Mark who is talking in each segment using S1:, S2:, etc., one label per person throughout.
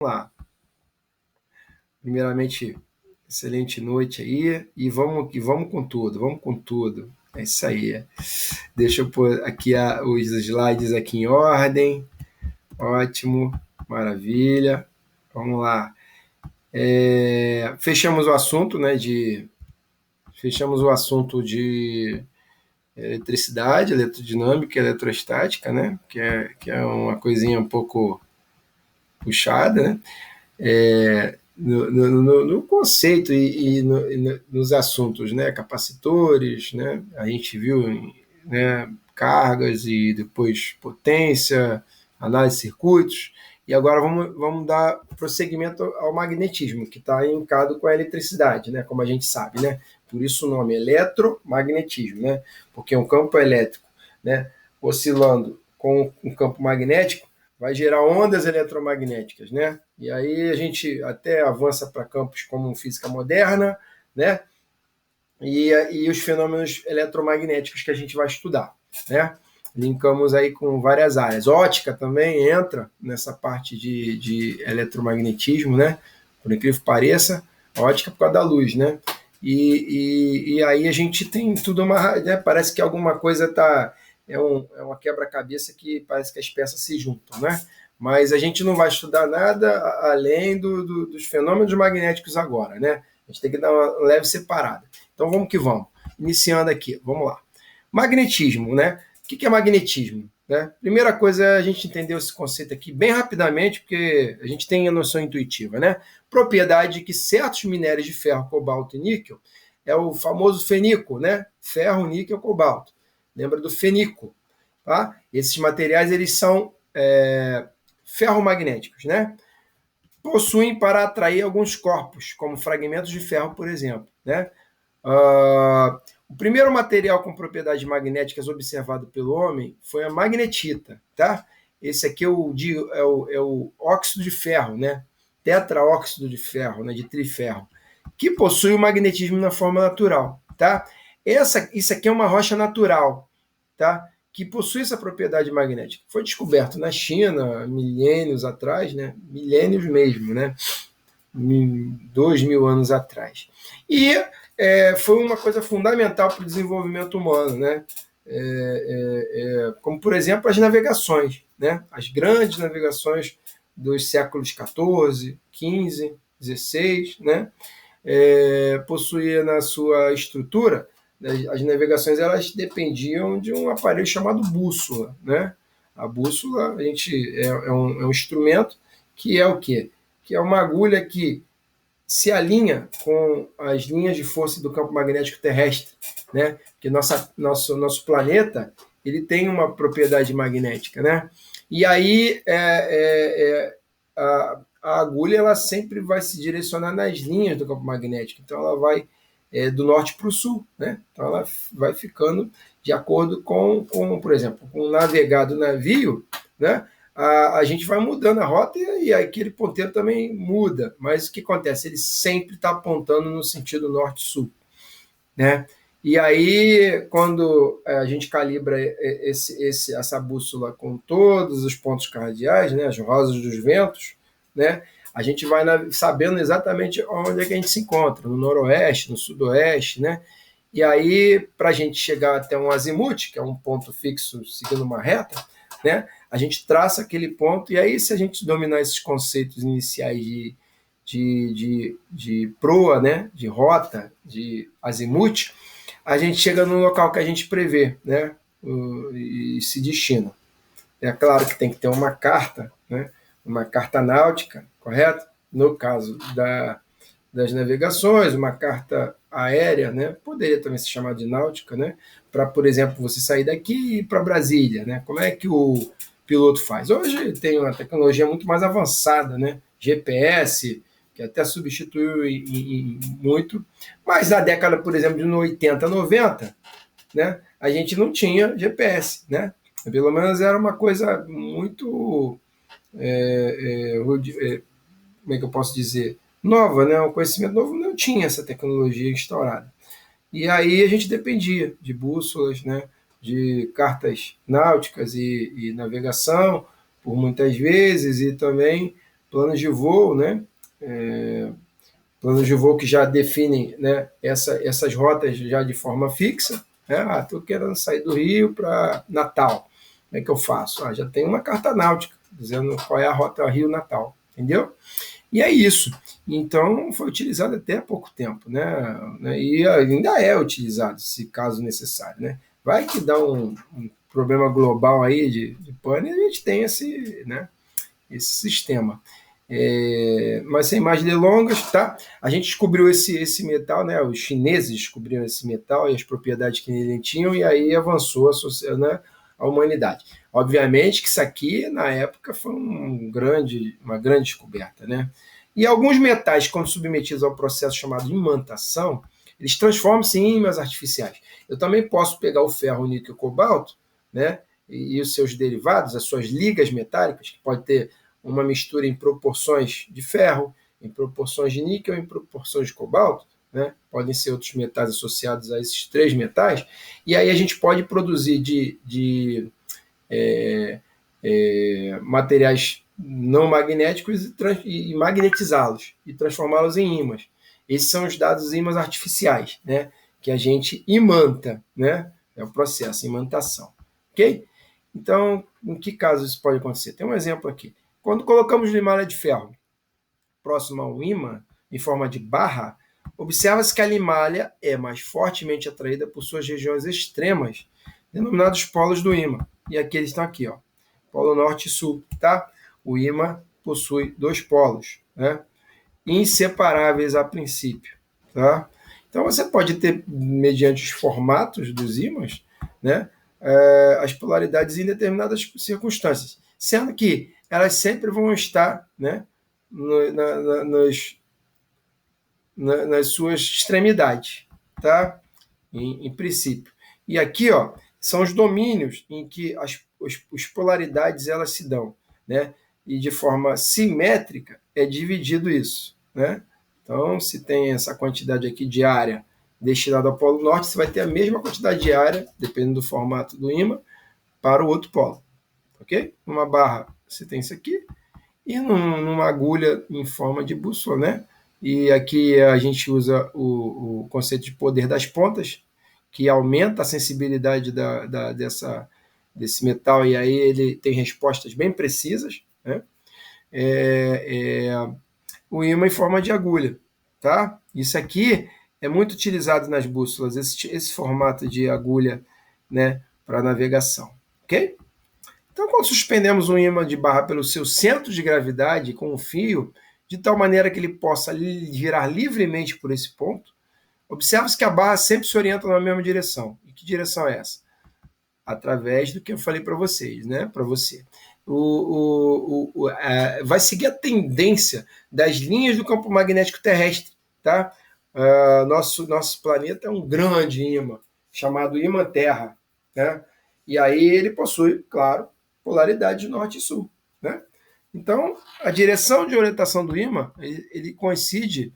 S1: Lá. Primeiramente, excelente noite aí e vamos que vamos com tudo, vamos com tudo. É isso aí. Deixa eu pôr aqui os slides aqui em ordem. Ótimo, maravilha. Vamos lá. Fechamos o assunto, né? Fechamos o assunto de eletricidade, eletrodinâmica e eletrostática, né? Que é uma coisinha um pouco puxada, né? No conceito e nos assuntos, né, capacitores, né, a gente viu, né, cargas e depois potência, análise de circuitos, e agora vamos dar prosseguimento ao magnetismo, que está linkado com a eletricidade, né, como a gente sabe, né, por isso o nome eletromagnetismo, né, porque um campo elétrico, né, oscilando com um campo magnético, vai gerar ondas eletromagnéticas, né? E aí a gente até avança para campos como física moderna, né? E os fenômenos eletromagnéticos que a gente vai estudar, né? Linkamos aí com várias áreas. Ótica também entra nessa parte de eletromagnetismo, né? Por incrível que pareça, a ótica por causa da luz, né? E aí a gente tem tudo né? Parece que alguma coisa está uma quebra-cabeça que parece que as peças se juntam, né? Mas a gente não vai estudar nada além dos fenômenos magnéticos agora, né? A gente tem que dar uma leve separada. Então vamos que vamos. Iniciando aqui, vamos lá. Magnetismo, né? O que é magnetismo? Né? Primeira coisa é a gente entender esse conceito aqui bem rapidamente, porque a gente tem a noção intuitiva, né? Propriedade que certos minérios de ferro, cobalto e níquel é o famoso fenico, né? Ferro, níquel, cobalto. Lembra do fenico, tá? Esses materiais eles são ferromagnéticos, né? Possuem para atrair alguns corpos, como fragmentos de ferro, por exemplo, né? O primeiro material com propriedades magnéticas observado pelo homem foi a magnetita, tá? Esse aqui é o óxido de ferro, né? Tetraóxido de ferro, né? De triferro, que possui o magnetismo na forma natural, tá? Isso aqui é uma rocha natural, tá? Que possui essa propriedade magnética. Foi descoberto na China milênios atrás, né? Milênios mesmo, né? 2.000 anos atrás. E foi uma coisa fundamental para o desenvolvimento humano, né? Como, por exemplo, as navegações, né? As grandes navegações dos séculos XIV, XV, XVI, né? Possuía na sua estrutura, as navegações elas dependiam de um aparelho chamado bússola, né? A bússola é um instrumento que é o quê? Que é uma agulha que se alinha com as linhas de força do campo magnético terrestre, né? Que nosso planeta ele tem uma propriedade magnética, né? E aí a agulha ela sempre vai se direcionar nas linhas do campo magnético, então ela vai do norte para o sul, né? Então ela vai ficando de acordo com, por exemplo, com o navegar do navio, né? A gente vai mudando a rota e aquele ponteiro também muda. Mas o que acontece? Ele sempre está apontando no sentido norte-sul, né? E aí, quando a gente calibra essa bússola com todos os pontos cardeais, né, as rosas dos ventos, né, a gente vai sabendo exatamente onde é que a gente se encontra, no noroeste, no sudoeste, né? E aí, para a gente chegar até um azimuth, que é um ponto fixo seguindo uma reta, né, a gente traça aquele ponto, e aí se a gente dominar esses conceitos iniciais de proa, né, de rota, de azimuth, a gente chega no local que a gente prevê, né, e se destina. É claro que tem que ter uma carta, né, uma carta náutica, correto? No caso das navegações, uma carta aérea, né, poderia também se chamar de náutica, né, para, por exemplo, você sair daqui e ir para Brasília, né? Como é que o piloto faz? Hoje tem uma tecnologia muito mais avançada, né? GPS, que até substituiu muito, mas na década, por exemplo, de 80, 90, né, a gente não tinha GPS, né? Pelo menos era uma coisa muito, como é que eu posso dizer, nova, né? Um conhecimento novo, não tinha essa tecnologia instaurada. E aí a gente dependia de bússolas, né, de cartas náuticas e navegação, por muitas vezes, e também planos de voo, né? Planos de voo que já definem, né, essas rotas já de forma fixa. Né? Estou querendo sair do Rio para Natal. Como é que eu faço? Já tem uma carta náutica dizendo qual é a rota Rio-Natal, entendeu? E é isso. Então, foi utilizado até há pouco tempo, né? E ainda é utilizado, se caso necessário, né? Vai que dá um problema global aí de pane, a gente tem esse sistema. Mas sem mais delongas, tá? A gente descobriu esse metal, né? Os chineses descobriram esse metal e as propriedades que ele tinham, e aí avançou né, a humanidade. Obviamente que isso aqui, na época, foi uma grande descoberta, né? E alguns metais, quando submetidos ao processo chamado de imantação, eles transformam-se em ímãs artificiais. Eu também posso pegar o ferro, o níquel e o cobalto, né? E os seus derivados, as suas ligas metálicas, que pode ter uma mistura em proporções de ferro, em proporções de níquel, em proporções de cobalto, né? Podem ser outros metais associados a esses três metais, e aí a gente pode produzir de materiais não magnéticos e magnetizá-los e transformá-los em ímãs. Esses são os dados ímãs artificiais, né? Que a gente imanta, né? É o processo, imantação. Ok? Então, em que caso isso pode acontecer? Tem um exemplo aqui. Quando colocamos limalha de ferro próximo a um ímã, em forma de barra, observa-se que a limalha é mais fortemente atraída por suas regiões extremas, denominados polos do ímã. E aqui eles estão aqui, ó, polo norte e sul, tá? O ímã possui dois polos, né? Inseparáveis a princípio, tá? Então você pode ter, mediante os formatos dos ímãs, né, as polaridades em determinadas circunstâncias, sendo que elas sempre vão estar, né, nas suas extremidades, tá? Em princípio. E aqui, ó, são os domínios em que as polaridades elas se dão, né? E de forma simétrica é dividido isso, né? Então, se tem essa quantidade aqui de área destinada ao polo norte, você vai ter a mesma quantidade de área, dependendo do formato do ímã, para o outro polo, ok? Numa barra você tem isso aqui, e numa agulha em forma de bússola, né? E aqui a gente usa o conceito de poder das pontas, que aumenta a sensibilidade desse metal, e aí ele tem respostas bem precisas, né? O ímã em forma de agulha, tá? Isso aqui é muito utilizado nas bússolas, esse formato de agulha, né, para navegação, ok? Então, quando suspendemos um ímã de barra pelo seu centro de gravidade com um fio, de tal maneira que ele possa girar livremente por esse ponto, observa-se que a barra sempre se orienta na mesma direção. E que direção é essa? Através do que eu falei para vocês, né? Para você. Vai seguir a tendência das linhas do campo magnético terrestre, tá? Nosso planeta é um grande ímã, chamado ímã Terra, né? E aí ele possui, claro, polaridade norte e sul, né? Então, a direção de orientação do ímã, ele coincide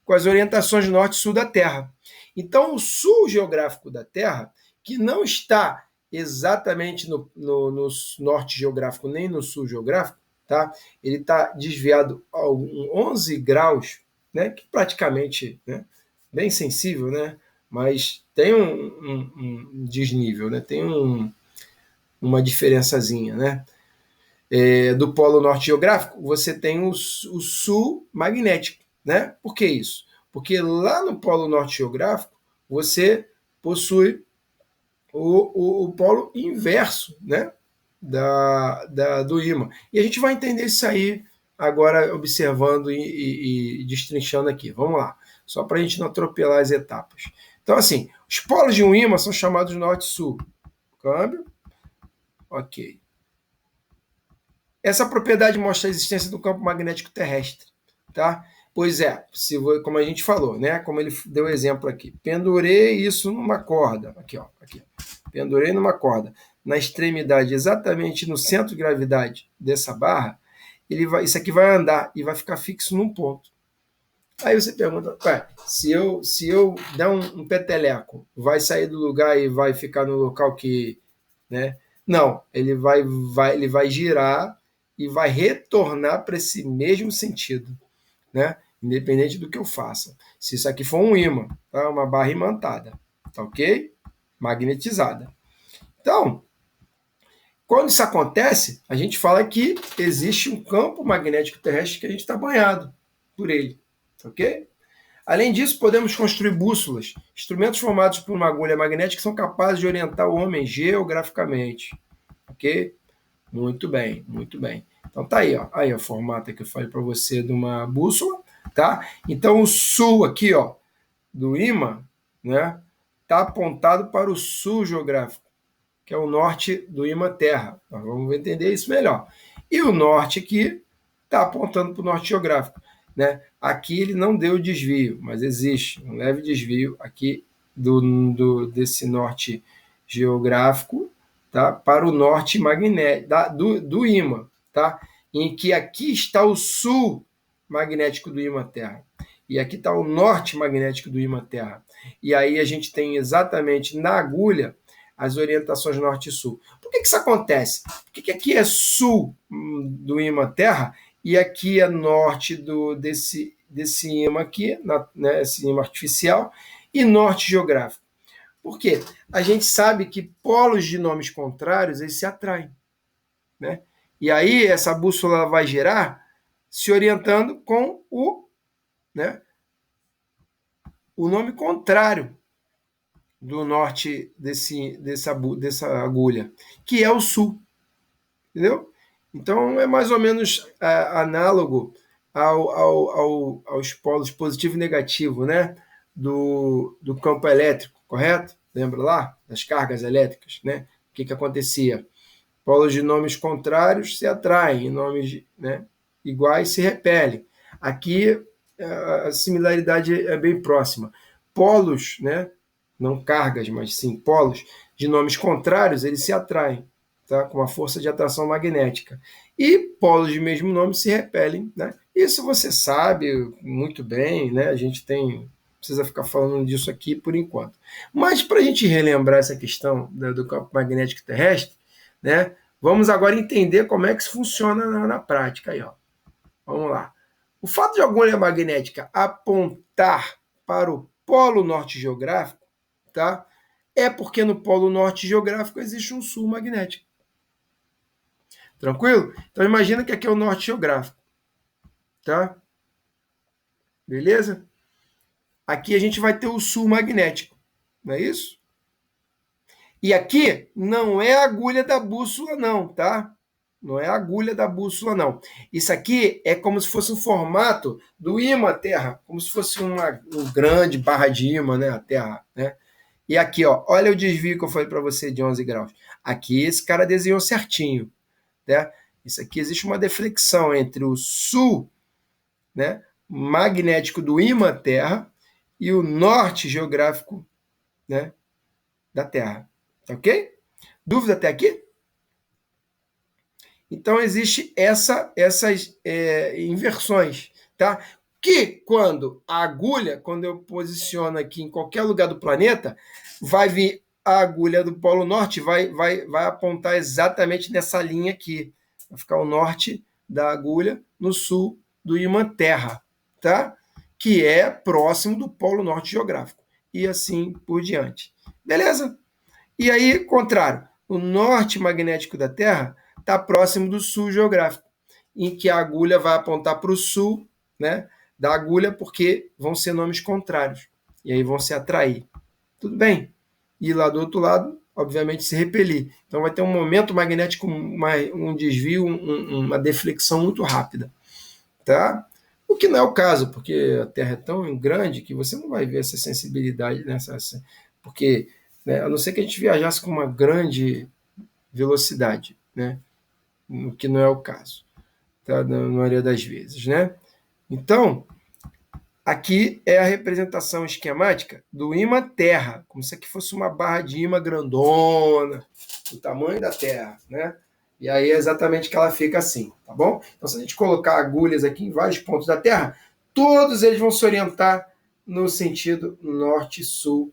S1: com as orientações norte e sul da Terra. Então, o sul geográfico da Terra, que não está exatamente no norte geográfico nem no sul geográfico, tá? Ele está desviado a 11 graus, né? Que praticamente, né? Bem sensível, né? Mas tem um desnível, né? Tem uma diferençazinha, né? Do polo norte geográfico, você tem o sul magnético, né? Por que isso? Porque lá no polo norte geográfico, você possui o polo inverso, né? Do ímã. E a gente vai entender isso aí agora, observando e destrinchando aqui. Vamos lá, só para a gente não atropelar as etapas. Então, assim, os polos de um ímã são chamados norte e sul. Câmbio. Ok. Essa propriedade mostra a existência do campo magnético terrestre, tá? Pois é, como a gente falou, né? Como ele deu exemplo aqui. Pendurei isso numa corda. Aqui, ó. Aqui. Pendurei numa corda. Na extremidade, exatamente no centro de gravidade dessa barra, isso aqui vai andar e vai ficar fixo num ponto. Aí você pergunta, se eu der um peteleco, vai sair do lugar e vai ficar no local que, né? Não, ele vai girar e vai retornar para esse mesmo sentido, né? Independente do que eu faça. Se isso aqui for um ímã, tá? Uma barra imantada, tá ok? Magnetizada. Então, quando isso acontece, a gente fala que existe um campo magnético terrestre que a gente está banhado por ele, tá ok? Além disso, podemos construir bússolas, instrumentos formados por uma agulha magnética que são capazes de orientar o homem geograficamente, ok? Muito bem, muito bem. Então tá aí, ó. Aí o formato que eu falei para você de uma bússola, tá? Então o sul aqui, ó, do ímã, né, tá apontado para o sul geográfico, que é o norte do ímã Terra. Nós vamos entender isso melhor. E o norte aqui está apontando para o norte geográfico, né? Aqui ele não deu desvio, mas existe um leve desvio aqui desse norte geográfico, tá? Para o norte magnético do ímã, tá? Em que aqui está o sul magnético do ímã Terra. E aqui está o norte magnético do ímã Terra. E aí a gente tem exatamente na agulha as orientações norte e sul. Por que isso acontece? Por que aqui é sul do ímã Terra e aqui é norte desse ímã aqui, né, esse ímã artificial, e norte geográfico? Por quê? A gente sabe que polos de nomes contrários eles se atraem, né? E aí essa bússola vai girar se orientando com né, o nome contrário do norte dessa agulha, que é o sul, entendeu? Então é mais ou menos análogo aos polos positivo e negativo, né? Do campo elétrico, correto? Lembra lá? Das cargas elétricas, né? O que acontecia? Polos de nomes contrários se atraem, e nomes, né, iguais se repelem. Aqui a similaridade é bem próxima. Polos, né, não cargas, mas sim polos de nomes contrários, eles se atraem, tá, com uma força de atração magnética. E polos de mesmo nome se repelem, né? Isso você sabe muito bem, né? A gente precisa ficar falando disso aqui por enquanto. Mas para a gente relembrar essa questão do campo magnético terrestre, né? Vamos agora entender como é que isso funciona na prática. Aí, ó. Vamos lá. O fato de a agulha magnética apontar para o polo norte geográfico, tá? É porque no polo norte geográfico existe um sul magnético. Tranquilo? Então imagina que aqui é o norte geográfico, tá? Beleza? Aqui a gente vai ter o sul magnético, não é isso? E aqui não é a agulha da bússola, não, tá? Não é a agulha da bússola, não. Isso aqui é como se fosse um formato do ímã Terra, como se fosse um grande barra de ímã, né? A Terra, né? E aqui, ó, olha o desvio que eu falei para você de 11 graus. Aqui esse cara desenhou certinho, né? Isso aqui existe uma deflexão entre o sul, né, magnético do ímã Terra e o norte geográfico, né, da Terra. Ok? Dúvida até aqui? Então, existe essas inversões, tá? Que quando eu posiciono aqui em qualquer lugar do planeta, vai vir a agulha do Polo Norte, vai apontar exatamente nessa linha aqui. Vai ficar o norte da agulha no sul do ímã Terra, tá? Que é próximo do Polo Norte geográfico. E assim por diante. Beleza? E aí, contrário, o norte magnético da Terra está próximo do sul geográfico, em que a agulha vai apontar para o sul, né, da agulha, porque vão ser nomes contrários. E aí vão se atrair. Tudo bem? E lá do outro lado, obviamente, se repelir. Então vai ter um momento magnético, um desvio, uma deflexão muito rápida. Tá? O que não é o caso, porque a Terra é tão grande que você não vai ver essa sensibilidade, porque, né, a não ser que a gente viajasse com uma grande velocidade, né? O que não é o caso, tá? Na maioria das vezes, né? Então, aqui é a representação esquemática do ímã Terra, como se aqui fosse uma barra de ímã grandona, do tamanho da Terra, né? E aí é exatamente que ela fica assim, tá bom? Então, se a gente colocar agulhas aqui em vários pontos da Terra, todos eles vão se orientar no sentido norte-sul,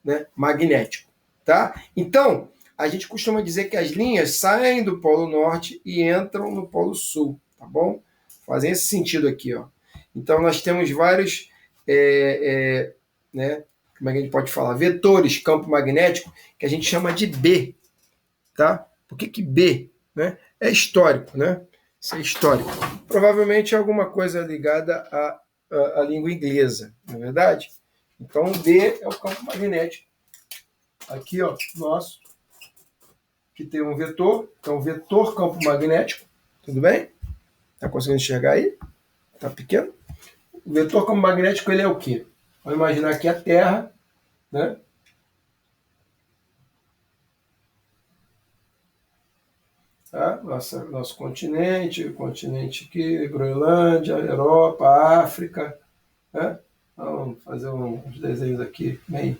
S1: né, magnético, tá? Então, a gente costuma dizer que as linhas saem do Polo Norte e entram no Polo Sul, tá bom? Fazem esse sentido aqui, ó. Então, nós temos vários, né, como é que a gente pode falar? Vetores, campo magnético, que a gente chama de B, tá? Por que B? Né? É histórico, né? Isso é histórico. Provavelmente é alguma coisa ligada à língua inglesa, não é verdade? Então, B é o campo magnético. Aqui, ó, nosso, que tem um vetor, então vetor campo magnético, tudo bem? Tá conseguindo enxergar aí? Tá pequeno? O vetor campo magnético, ele é o quê? Vamos imaginar aqui a Terra, né? Tá? Nosso continente, o continente aqui, Groenlândia, Europa, África, né? Vamos fazer uns desenhos aqui bem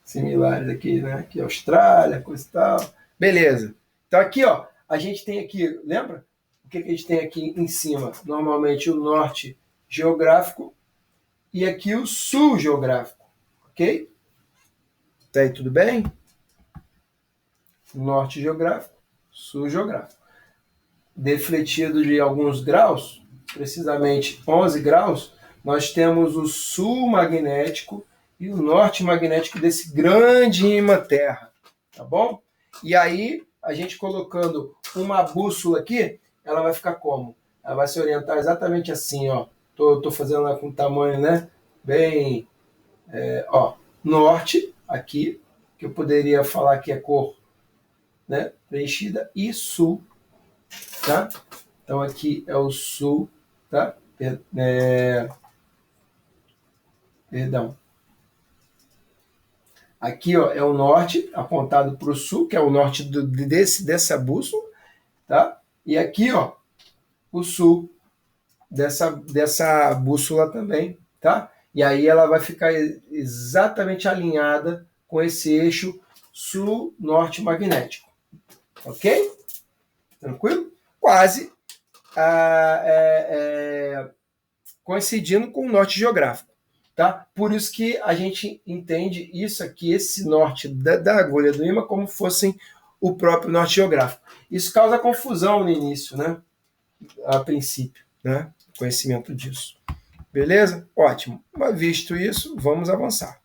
S1: similares aqui, né? Aqui Austrália, coisa e tal. Beleza. Então aqui, ó, a gente tem aqui, lembra? O que a gente tem aqui em cima? Normalmente o norte geográfico e aqui o sul geográfico, ok? Tá aí tudo bem? Norte geográfico, sul geográfico. Defletido de alguns graus, precisamente 11 graus, nós temos o sul magnético e o norte magnético desse grande imã Terra, tá bom? E aí, a gente colocando uma bússola aqui, ela vai ficar como? Ela vai se orientar exatamente assim, ó. Tô fazendo ela com tamanho, né? Bem, ó, norte, aqui, que eu poderia falar que é cor, né? Preenchida, e sul, tá? Então aqui é o sul, tá? Perdão. Aqui, ó, é o norte, apontado para o sul, que é o norte dessa bússola, tá? E aqui, ó, o sul dessa bússola também, tá? E aí ela vai ficar exatamente alinhada com esse eixo sul-norte magnético, ok? Tranquilo? Quase coincidindo com o norte geográfico. Tá? Por isso que a gente entende isso aqui, esse norte da agulha do ímã, como fossem o próprio norte geográfico. Isso causa confusão no início, né? A princípio, né? Conhecimento disso. Beleza? Ótimo. Mas visto isso, vamos avançar.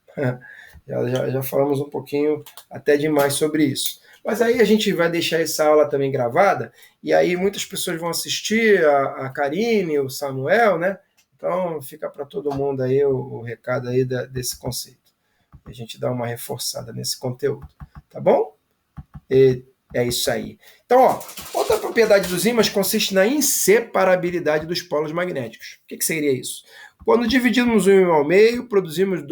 S1: Já falamos um pouquinho, até demais, sobre isso. Mas aí a gente vai deixar essa aula também gravada, e aí muitas pessoas vão assistir, a Karine, o Samuel, né? Então fica para todo mundo aí o recado aí desse conceito. A gente dá uma reforçada nesse conteúdo, tá bom? E é isso aí. Então, ó, outra propriedade dos ímãs consiste na inseparabilidade dos polos magnéticos. O que seria isso? Quando dividimos um ímã ao meio, produzimos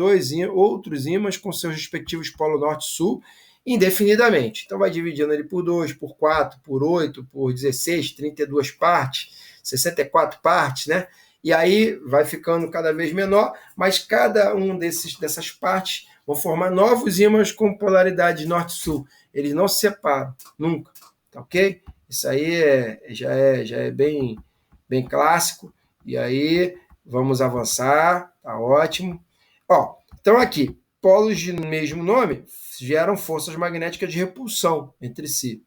S1: outros ímãs com seus respectivos polos norte e sul indefinidamente. Então vai dividindo ele por 2, por 4, por 8, por 16, 32 partes, 64 partes, né? E aí vai ficando cada vez menor, mas cada um dessas partes vão formar novos ímãs com polaridade norte-sul. Eles não se separam, nunca, tá ok? Isso aí já é bem clássico. E aí, vamos avançar, tá ótimo. Ó, então aqui, polos de mesmo nome geram forças magnéticas de repulsão entre si,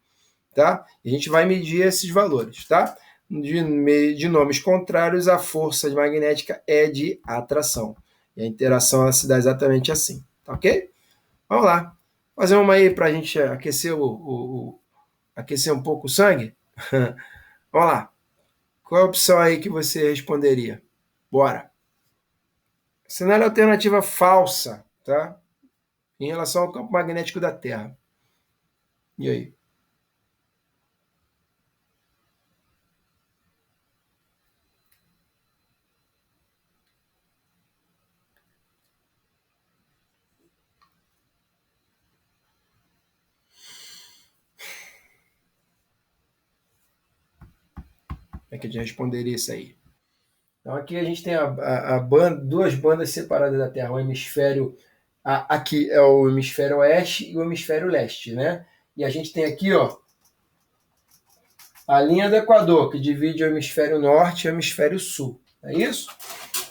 S1: tá? E a gente vai medir esses valores, tá? De nomes contrários, a força magnética é de atração. E a interação ela se dá exatamente assim, tá ok? Vamos lá. Fazer uma aí para a gente aquecer aquecer um pouco o sangue? Vamos lá. Qual é a opção aí que você responderia? Bora. Cenário alternativa falsa, tá? Em relação ao campo magnético da Terra. E aí? Como é que a gente responderia isso aí? Então aqui a gente tem duas bandas separadas da Terra, o hemisfério aqui é o hemisfério oeste e o hemisfério leste, né? E a gente tem aqui, ó, a linha do Equador, que divide o hemisfério norte e o hemisfério sul. É isso?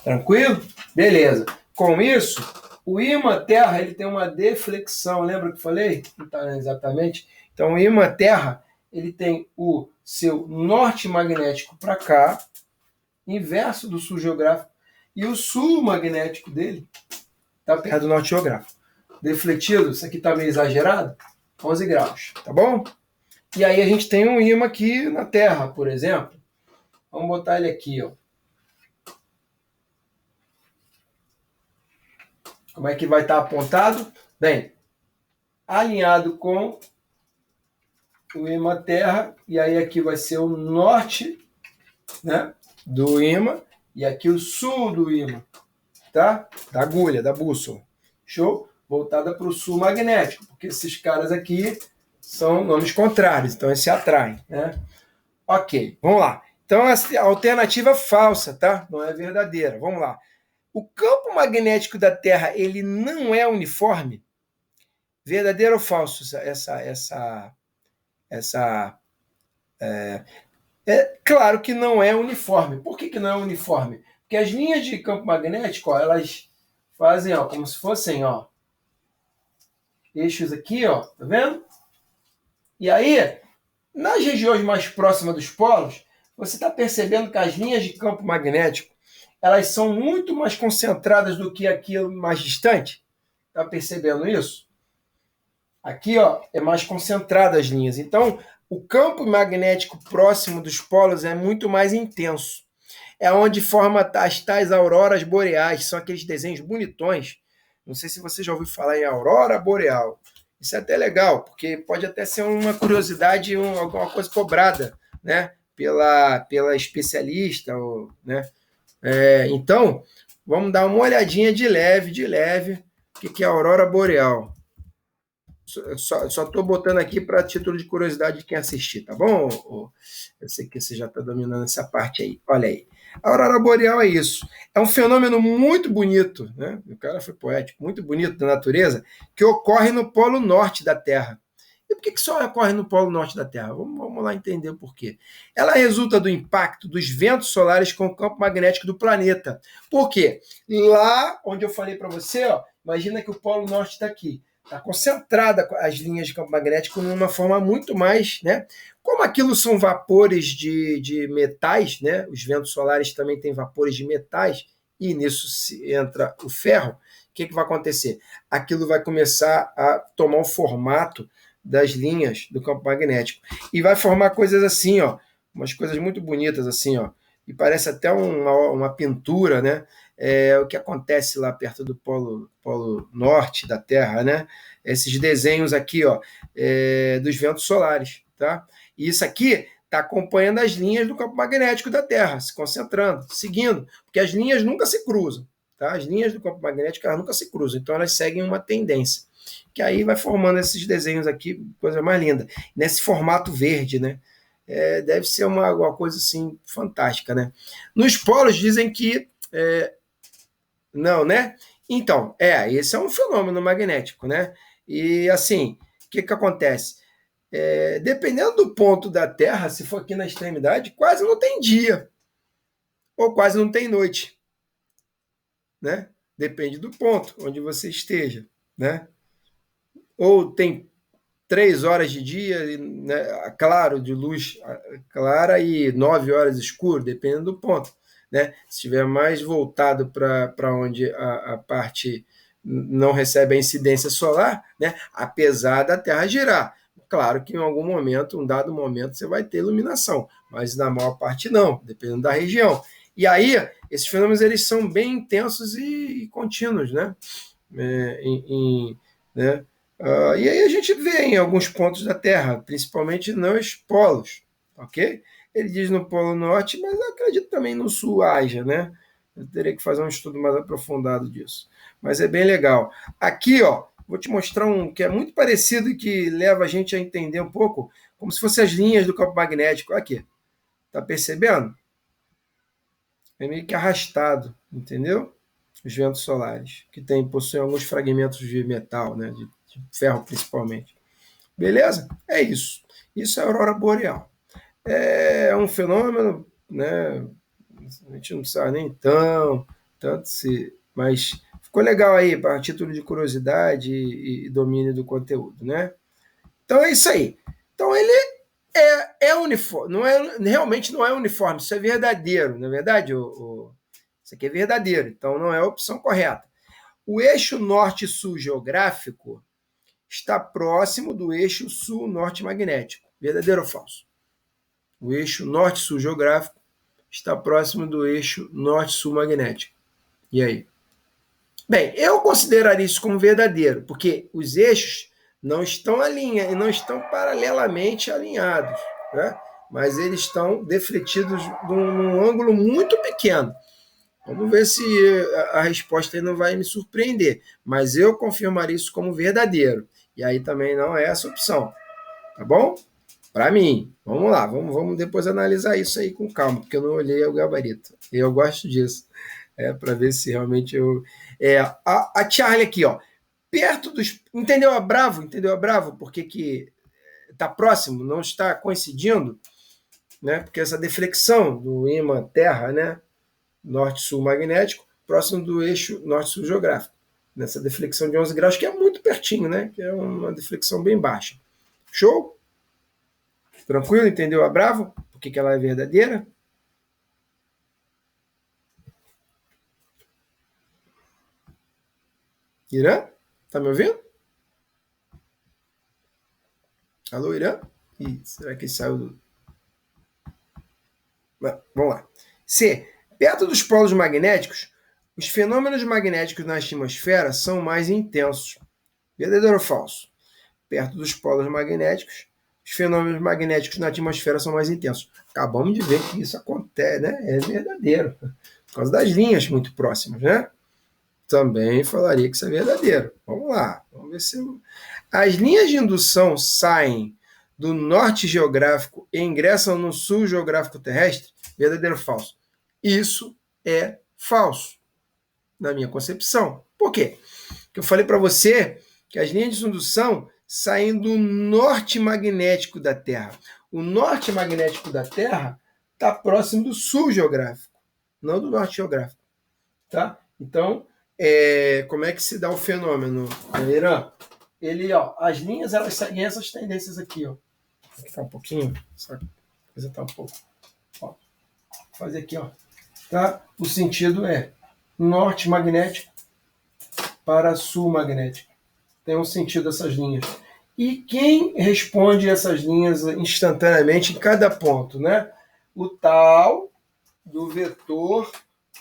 S1: Tranquilo? Beleza. Com isso, O ímã Terra ele tem uma deflexão, lembra que eu falei? Então, exatamente. Então, o ímã Terra ele tem o seu norte magnético para cá, inverso do sul geográfico, e o sul magnético dele está perto do norte geográfico. Defletido, isso aqui está meio exagerado, 11 graus, tá bom? E aí a gente tem um ímã aqui na Terra, por exemplo. Vamos botar ele aqui, ó. Como é que vai estar apontado? Bem, alinhado com o ímã Terra, e aí aqui vai ser o norte, né, do ímã, e aqui o sul do ímã, tá? Da agulha, da bússola. Show? Voltada para o sul magnético, porque esses caras aqui são nomes contrários, então eles se atraem, né? Ok, vamos lá. Então, a alternativa falsa, tá? Não é verdadeira. Vamos lá. O campo magnético da Terra, ele não é uniforme? Verdadeiro ou falso é claro que não é uniforme. Por que não é uniforme? Porque as linhas de campo magnético, ó, elas fazem, ó, como se fossem, ó, eixos aqui, ó, tá vendo? E aí, nas regiões mais próximas dos polos, você está percebendo que as linhas de campo magnético, elas são muito mais concentradas do que aqui mais distante? Está percebendo isso? Aqui, ó, é mais concentrada as linhas. Então, o campo magnético próximo dos polos é muito mais intenso. É onde forma as tais auroras boreais, são aqueles desenhos bonitões. Não sei se você já ouviu falar em aurora boreal. Isso é até legal, porque pode até ser uma curiosidade, alguma coisa cobrada, né, pela especialista, né? Então, vamos dar uma olhadinha de leve, o que é a aurora boreal. Só estou botando aqui para título de curiosidade de quem assistir, tá bom? Eu sei que você já está dominando essa parte aí. Olha aí. A aurora boreal é isso. É um fenômeno muito bonito, né? O cara foi poético, muito bonito da natureza, que ocorre no polo norte da Terra. E por que só ocorre no polo norte da Terra? Vamos lá entender o porquê. Ela resulta do impacto dos ventos solares com o campo magnético do planeta. Por quê? Lá onde eu falei para você, ó, imagina que o polo norte está aqui. Está concentrada as linhas de campo magnético numa forma muito mais, né? Como aquilo são vapores de metais, né? Os ventos solares também têm vapores de metais, e nisso entra o ferro, o que vai acontecer? Aquilo vai começar a tomar o formato das linhas do campo magnético. E vai formar coisas assim, ó, umas coisas muito bonitas assim, ó. E parece até uma pintura, né? O que acontece lá perto do polo norte da Terra, né? Esses desenhos aqui, ó, dos ventos solares, tá? E isso aqui está acompanhando as linhas do campo magnético da Terra, se concentrando, seguindo, porque as linhas nunca se cruzam, tá? As linhas do campo magnético elas nunca se cruzam, então elas seguem uma tendência, que aí vai formando esses desenhos aqui, coisa mais linda, nesse formato verde, né? Deve ser uma coisa assim fantástica, né? Nos polos dizem que não, né? Então, esse é um fenômeno magnético, né? E assim, o que acontece? Dependendo do ponto da Terra, se for aqui na extremidade, quase não tem dia, ou quase não tem noite, né? Depende do ponto onde você esteja, né? Ou tem 3 horas de dia, né, claro, de luz clara, e 9 horas escuro, dependendo do ponto, né? Se estiver mais voltado para onde a parte não recebe a incidência solar, né? Apesar da Terra girar. Claro que em algum momento, um dado momento, você vai ter iluminação, mas na maior parte não, dependendo da região. E aí, esses fenômenos eles são bem intensos e contínuos, né? Né? E aí a gente vê em alguns pontos da Terra, principalmente nos polos, ok? Ele diz no Polo Norte, mas eu acredito também no Sul haja, né? Eu teria que fazer um estudo mais aprofundado disso. Mas é bem legal. Aqui, ó, vou te mostrar um que é muito parecido e que leva a gente a entender um pouco, como se fossem as linhas do campo magnético. Aqui, tá percebendo? É meio que arrastado, entendeu? Os ventos solares, que possuem alguns fragmentos de metal, né? De ferro principalmente. Beleza? É isso. Isso é a aurora boreal. É um fenômeno, né? A gente não sabe nem tanto se, mas Ficou legal aí, a título de curiosidade e domínio do conteúdo, né? Então é isso aí. Então ele é uniforme, realmente não é uniforme, isso é verdadeiro, não é verdade? Isso aqui é verdadeiro, então não é a opção correta. O eixo norte-sul geográfico está próximo do eixo sul-norte magnético. Verdadeiro ou falso? O eixo norte-sul geográfico está próximo do eixo norte-sul magnético. E aí? Bem, eu consideraria isso como verdadeiro, porque os eixos não estão não estão paralelamente alinhados, né? Mas eles estão defletidos num ângulo muito pequeno. Vamos ver se a resposta aí não vai me surpreender, mas eu confirmaria isso como verdadeiro. E aí também não é essa opção, tá bom? Para mim, vamos lá, vamos depois analisar isso aí com calma, porque eu não olhei o gabarito. E eu gosto disso, para ver se realmente eu. A Charlie aqui, ó, perto dos. Entendeu a Bravo? Entendeu a Bravo? Porque que está próximo, não está coincidindo, né? Porque essa deflexão do ímã Terra, né? Norte-sul magnético, próximo do eixo norte-sul geográfico. Nessa deflexão de 11 graus, que é muito pertinho, né? Que é uma deflexão bem baixa. Show? Tranquilo? Entendeu a Bravo? Por que ela é verdadeira? Irã? Tá me ouvindo? Alô, Irã? Ih, será que ele saiu do... Vamos lá. C. Perto dos polos magnéticos, os fenômenos magnéticos na atmosfera são mais intensos. Verdadeiro ou falso? Perto dos polos magnéticos, os fenômenos magnéticos na atmosfera são mais intensos. Acabamos de ver que isso acontece, né? É verdadeiro. Por causa das linhas muito próximas, né? Também falaria que isso é verdadeiro. Vamos lá. Vamos ver se... As linhas de indução saem do norte geográfico e ingressam no sul geográfico terrestre? Verdadeiro ou falso? Isso é falso, na minha concepção. Por quê? Porque eu falei para você que as linhas de indução saem do norte magnético da Terra. O norte magnético da Terra está próximo do sul geográfico, não do norte geográfico. Tá? Então, como é que se dá o fenômeno, Irã? Ele, ó, as linhas elas seguem essas tendências aqui, ó. Vou ficar um pouquinho, só coisa tá um pouco. Ó, vou fazer aqui, ó. Tá? O sentido é norte magnético para sul magnético. Tem um sentido essas linhas. E quem responde essas linhas instantaneamente em cada ponto, né? O tal do vetor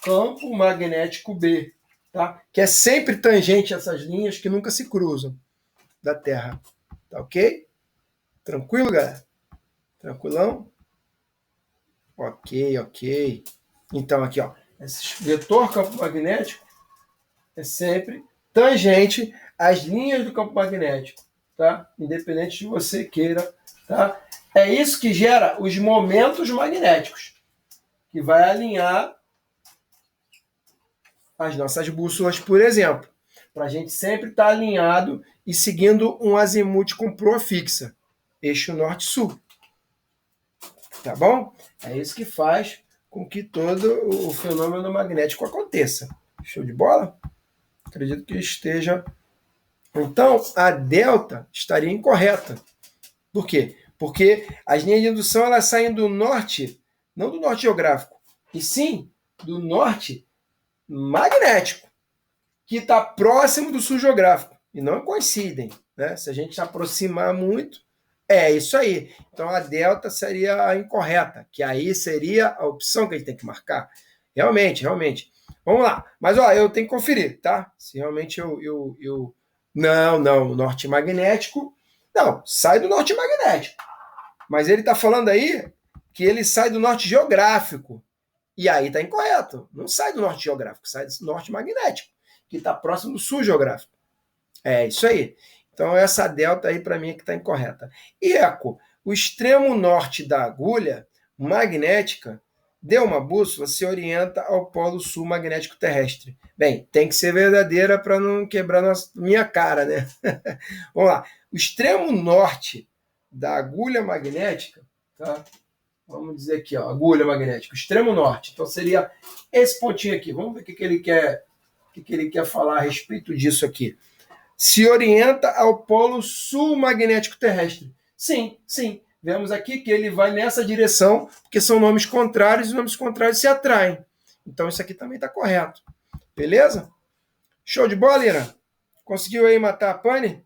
S1: campo magnético B, tá? Que é sempre tangente a essas linhas que nunca se cruzam da Terra. Tá ok? Tranquilo, galera? Tranquilão? Ok. Então, aqui, ó. Esse vetor campo magnético é sempre tangente às linhas do campo magnético, tá? Independente de você queira, tá? É isso que gera os momentos magnéticos, que vai alinhar as nossas bússolas, por exemplo, para a gente sempre estar alinhado e seguindo um azimute com proa fixa, eixo norte-sul. Tá bom? É isso que faz com que todo o fenômeno magnético aconteça. Show de bola? Acredito que esteja. Então, a delta estaria incorreta. Por quê? Porque as linhas de indução elas saem do norte, não do norte geográfico, e sim do norte magnético, que está próximo do sul geográfico, e não coincidem. Né? Se a gente se aproximar muito, é isso aí. Então, a delta seria a incorreta, que aí seria a opção que a gente tem que marcar. Realmente. Vamos lá. Mas, ó, eu tenho que conferir, tá? Se realmente eu... Não, norte magnético... Não, sai do norte magnético. Mas ele está falando aí que ele sai do norte geográfico. E aí está incorreto. Não sai do norte geográfico, sai do norte magnético, que está próximo do sul geográfico. É isso aí. Então, essa delta aí, para mim, é que está incorreta. E eco, o extremo norte da agulha magnética de uma bússola se orienta ao polo sul magnético terrestre. Bem, tem que ser verdadeira para não quebrar minha cara, né? Vamos lá. O extremo norte da agulha magnética, tá? Vamos dizer aqui, ó, agulha magnética, extremo norte. Então, seria esse pontinho aqui. Vamos ver o que ele quer O que ele quer falar a respeito disso aqui? Se orienta ao polo sul magnético terrestre. Sim, sim. Vemos aqui que ele vai nessa direção, porque são nomes contrários e nomes contrários se atraem. Então isso aqui também está correto. Beleza? Show de bola, Irã? Conseguiu aí matar a pane?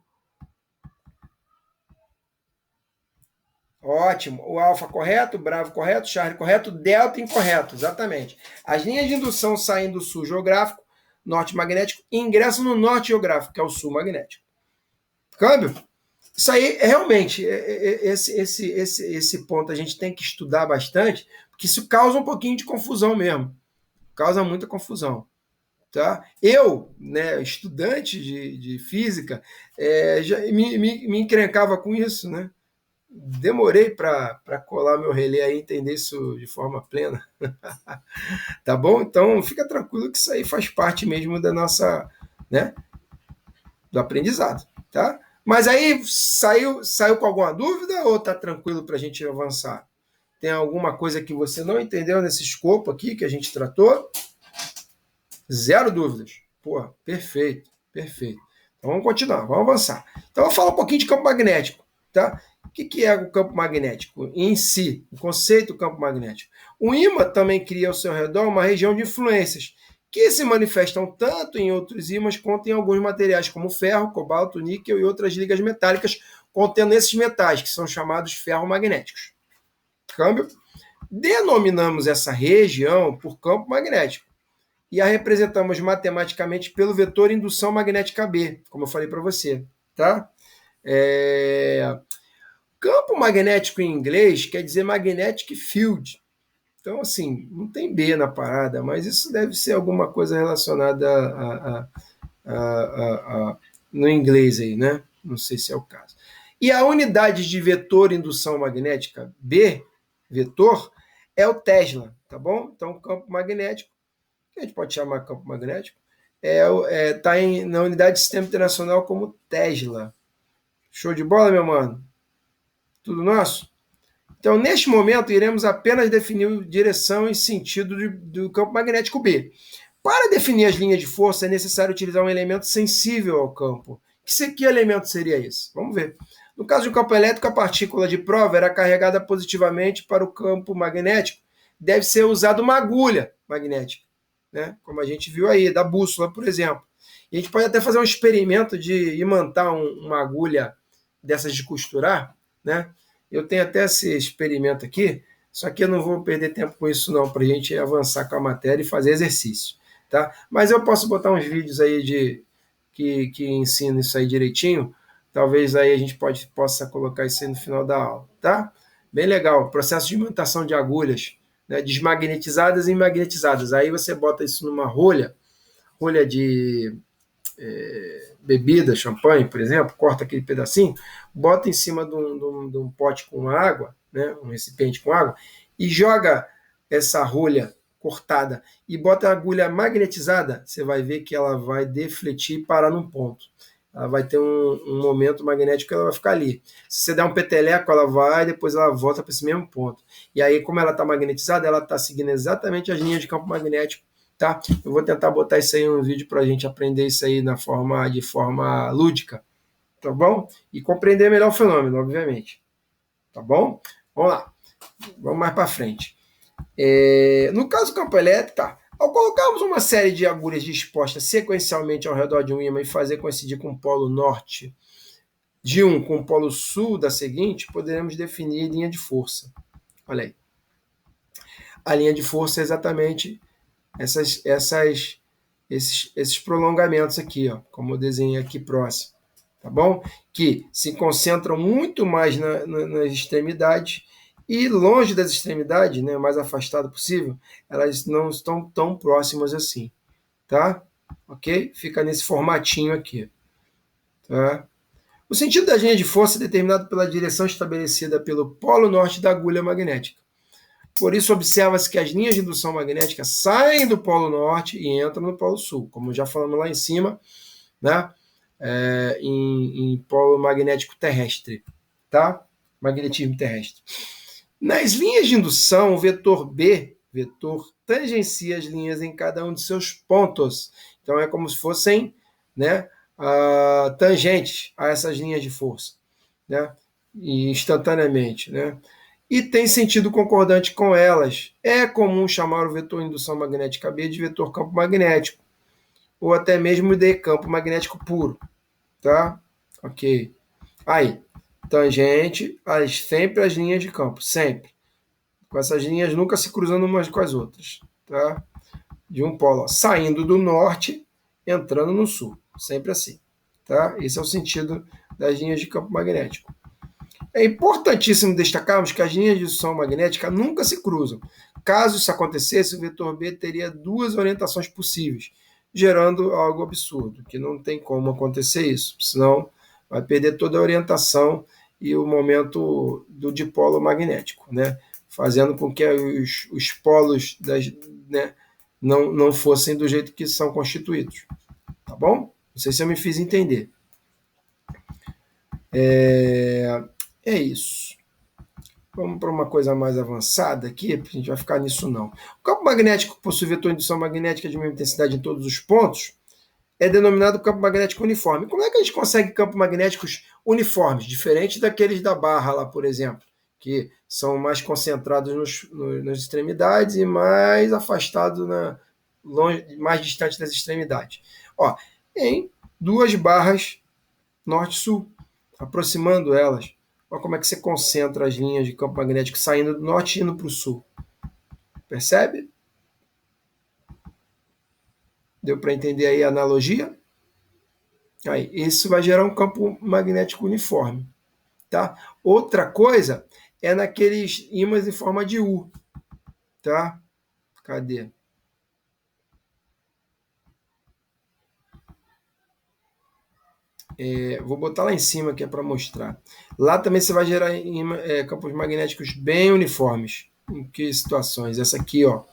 S1: Ótimo. O alfa correto, o bravo correto, Charlie correto, delta incorreto. Exatamente. As linhas de indução saem do sul geográfico, norte magnético, e ingressam no norte geográfico, que é o sul magnético. Câmbio? Isso aí, realmente, esse ponto a gente tem que estudar bastante, porque isso causa um pouquinho de confusão mesmo. Causa muita confusão. Tá? Eu, né, estudante de física, já me encrencava com isso, né? Demorei para colar meu relé aí e entender isso de forma plena. Tá bom? Então, fica tranquilo que isso aí faz parte mesmo da nossa, né, do aprendizado, tá? Mas aí saiu com alguma dúvida ou tá tranquilo para a gente avançar? Tem alguma coisa que você não entendeu nesse escopo aqui que a gente tratou? Zero dúvidas. Pô, perfeito, perfeito. Então vamos continuar, vamos avançar. Então vamos falar um pouquinho de campo magnético, tá? O que é o campo magnético em si? O conceito do campo magnético. O ímã também cria ao seu redor uma região de influências que se manifestam tanto em outros ímãs quanto em alguns materiais como ferro, cobalto, níquel e outras ligas metálicas contendo esses metais, que são chamados ferromagnéticos. Câmbio? Denominamos essa região por campo magnético e a representamos matematicamente pelo vetor indução magnética B, como eu falei para você, tá? Campo magnético em inglês quer dizer magnetic field. Então, assim, não tem B na parada, mas isso deve ser alguma coisa relacionada no inglês aí, né? Não sei se é o caso. E a unidade de vetor indução magnética B, vetor, é o Tesla, tá bom? Então, o campo magnético, que a gente pode chamar campo magnético, está na unidade de sistema internacional como Tesla. Show de bola, meu mano? Tudo nosso? Então, neste momento, iremos apenas definir direção e sentido do campo magnético B. Para definir as linhas de força, é necessário utilizar um elemento sensível ao campo. Que elemento seria esse? Vamos ver. No caso de um campo elétrico, a partícula de prova era carregada positivamente para o campo magnético. Deve ser usada uma agulha magnética, né? Como a gente viu aí, da bússola, por exemplo. E a gente pode até fazer um experimento de imantar uma agulha dessas de costurar, né? Eu tenho até esse experimento aqui, só que eu não vou perder tempo com isso não, para a gente avançar com a matéria e fazer exercício, tá? Mas eu posso botar uns vídeos aí que ensinam isso aí direitinho, talvez aí a gente possa colocar isso aí no final da aula, tá? Bem legal, processo de imantação de agulhas, né, desmagnetizadas e magnetizadas. Aí você bota isso numa rolha de bebida, champanhe, por exemplo, corta aquele pedacinho, bota em cima de um pote com água, né, um recipiente com água, e joga essa rolha cortada e bota a agulha magnetizada, você vai ver que ela vai defletir e parar num ponto. Ela vai ter um momento magnético que ela vai ficar ali. Se você der um peteleco, ela vai, depois ela volta para esse mesmo ponto. E aí, como ela está magnetizada, ela está seguindo exatamente as linhas de campo magnético. Tá? Eu vou tentar botar isso aí em um vídeo para a gente aprender isso aí de forma lúdica, tá bom? E compreender melhor o fenômeno, obviamente. Tá bom? Vamos lá. Vamos mais para frente. No caso do campo elétrico, tá. Ao colocarmos uma série de agulhas dispostas sequencialmente ao redor de um ímã e fazer coincidir com o polo norte de um com o polo sul da seguinte, poderemos definir linha de força. Olha aí. A linha de força é exatamente esses prolongamentos aqui, ó, como eu desenhei aqui próximo, tá bom? Que se concentram muito mais nas extremidades e longe das extremidades, né, mais afastado possível, elas não estão tão próximas assim, tá? Ok? Fica nesse formatinho aqui, tá? O sentido da linha de força é determinado pela direção estabelecida pelo polo norte da agulha magnética. Por isso, observa-se que as linhas de indução magnética saem do polo norte e entram no polo sul, como já falamos lá em cima, né? Em polo magnético terrestre, tá? Magnetismo terrestre. Nas linhas de indução, o vetor B vetor tangencia as linhas em cada um de seus pontos. Então, é como se fossem, né, tangentes a essas linhas de força, né, instantaneamente, né? E tem sentido concordante com elas. É comum chamar o vetor indução magnética B de vetor campo magnético, ou até mesmo de campo magnético puro, tá? Ok. Aí, tangente, sempre as linhas de campo, sempre. Com essas linhas nunca se cruzando umas com as outras, tá? De um polo, ó, saindo do norte, entrando no sul, sempre assim, tá? Esse é o sentido das linhas de campo magnético. É importantíssimo destacarmos que as linhas de indução magnética nunca se cruzam. Caso isso acontecesse, o vetor B teria duas orientações possíveis, gerando algo absurdo, que não tem como acontecer isso, senão vai perder toda a orientação e o momento do dipolo magnético, né? Fazendo com que os polos né, não fossem do jeito que são constituídos. Tá bom? Não sei se eu me fiz entender. É isso. Vamos para uma coisa mais avançada aqui, a gente vai ficar nisso não. O campo magnético que possui vetor de indução magnética de mesma intensidade em todos os pontos é denominado campo magnético uniforme. Como é que a gente consegue campos magnéticos uniformes, diferente daqueles da barra lá, por exemplo, que são mais concentrados nas extremidades e mais afastados, mais distante das extremidades? Ó, em duas barras norte-sul, aproximando elas. Olha como é que você concentra as linhas de campo magnético saindo do norte e indo para o sul. Percebe? Deu para entender aí a analogia? Aí, isso vai gerar um campo magnético uniforme. Tá? Outra coisa é naqueles ímãs em forma de U. Tá? Cadê? Vou botar lá em cima que é para mostrar. Lá também você vai gerar campos magnéticos bem uniformes. Em que situações? Essa aqui, ó.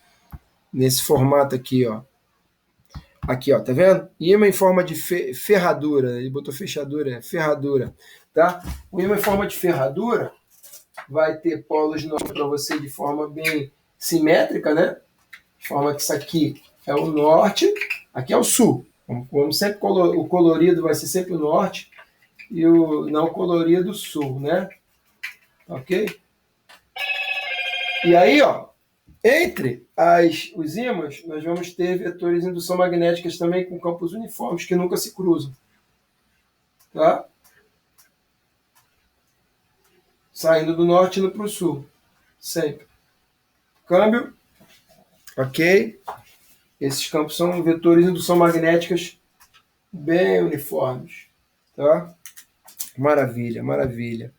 S1: Nesse formato aqui, ó. Aqui, ó, tá vendo? Ímã em forma de ferradura. Ele botou fechadura, ferradura. Tá? O ímã em forma de ferradura vai ter polos para você de forma bem simétrica, né? De forma que isso aqui é o norte, aqui é o sul. Como sempre, o colorido vai ser sempre o norte e o não colorido o sul, né? Ok? E aí, ó, entre os ímãs, nós vamos ter vetores de indução magnéticas também com campos uniformes que nunca se cruzam. Tá? Saindo do norte e indo para o sul. Sempre. Câmbio. Ok. Esses campos são vetores de indução magnéticas bem uniformes. Tá? Maravilha, maravilha.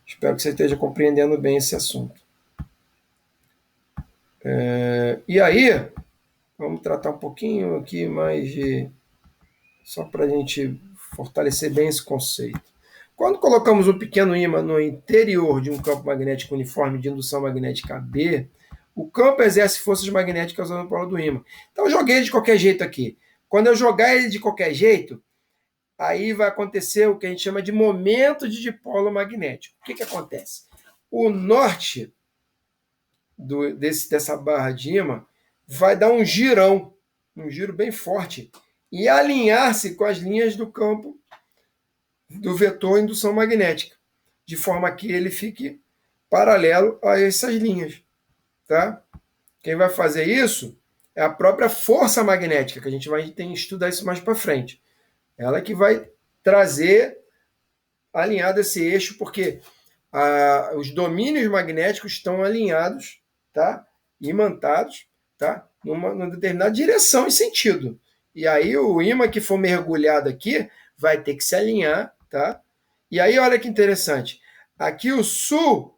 S1: Espero que você esteja compreendendo bem esse assunto. E aí, vamos tratar um pouquinho aqui mais de... Só para a gente fortalecer bem esse conceito. Quando colocamos um pequeno ímã no interior de um campo magnético uniforme de indução magnética B, o campo exerce forças magnéticas no polo do ímã. Então, eu joguei ele de qualquer jeito aqui. Quando eu jogar ele de qualquer jeito, aí vai acontecer o que a gente chama de momento de dipolo magnético. O que acontece? O norte dessa barra de ímã vai dar um girão, um giro bem forte, e alinhar-se com as linhas do campo do vetor indução magnética, de forma que ele fique paralelo a essas linhas. Tá? Quem vai fazer isso é a própria força magnética, que a gente vai ter que estudar isso mais para frente. Ela que vai trazer alinhado esse eixo, porque os domínios magnéticos estão alinhados, tá? Imantados, tá? Numa determinada direção e sentido. E aí o ímã que for mergulhado aqui vai ter que se alinhar, tá? E aí olha que interessante. Aqui o sul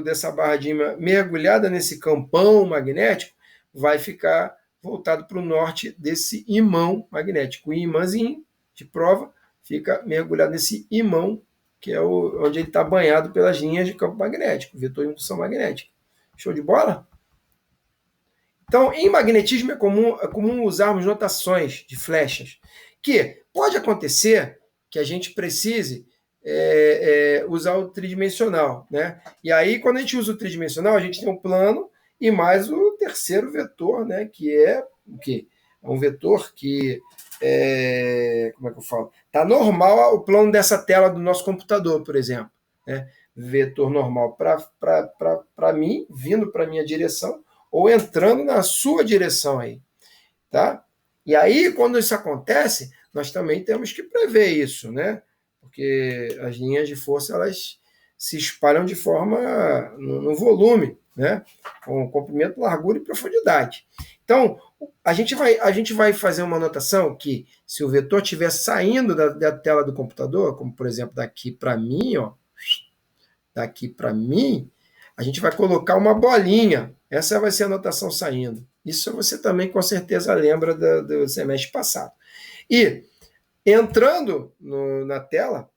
S1: dessa barra de ímã mergulhada nesse campão magnético vai ficar voltado para o norte desse imão magnético. O imãzinho de prova fica mergulhado nesse imão, que é onde ele está banhado pelas linhas de campo magnético, vetor de indução magnética. Show de bola? Então, em magnetismo é comum usarmos notações de flechas, que pode acontecer que a gente precise usar o tridimensional. Né? E aí, quando a gente usa o tridimensional, a gente tem um plano e mais o terceiro vetor, né, que é o quê? É um vetor que como é que eu falo? Está normal o plano dessa tela do nosso computador, por exemplo. Né? Vetor normal para mim, vindo para a minha direção, ou entrando na sua direção aí. Tá? E aí, quando isso acontece, nós também temos que prever isso, né? Porque as linhas de força elas se espalham de forma no volume, né? Com comprimento, largura e profundidade. Então, a gente vai fazer uma anotação que se o vetor estiver saindo da tela do computador, como por exemplo daqui para mim, ó, daqui para mim, a gente vai colocar uma bolinha. Essa vai ser a anotação saindo. Isso você também com certeza lembra do semestre passado. E entrando na tela,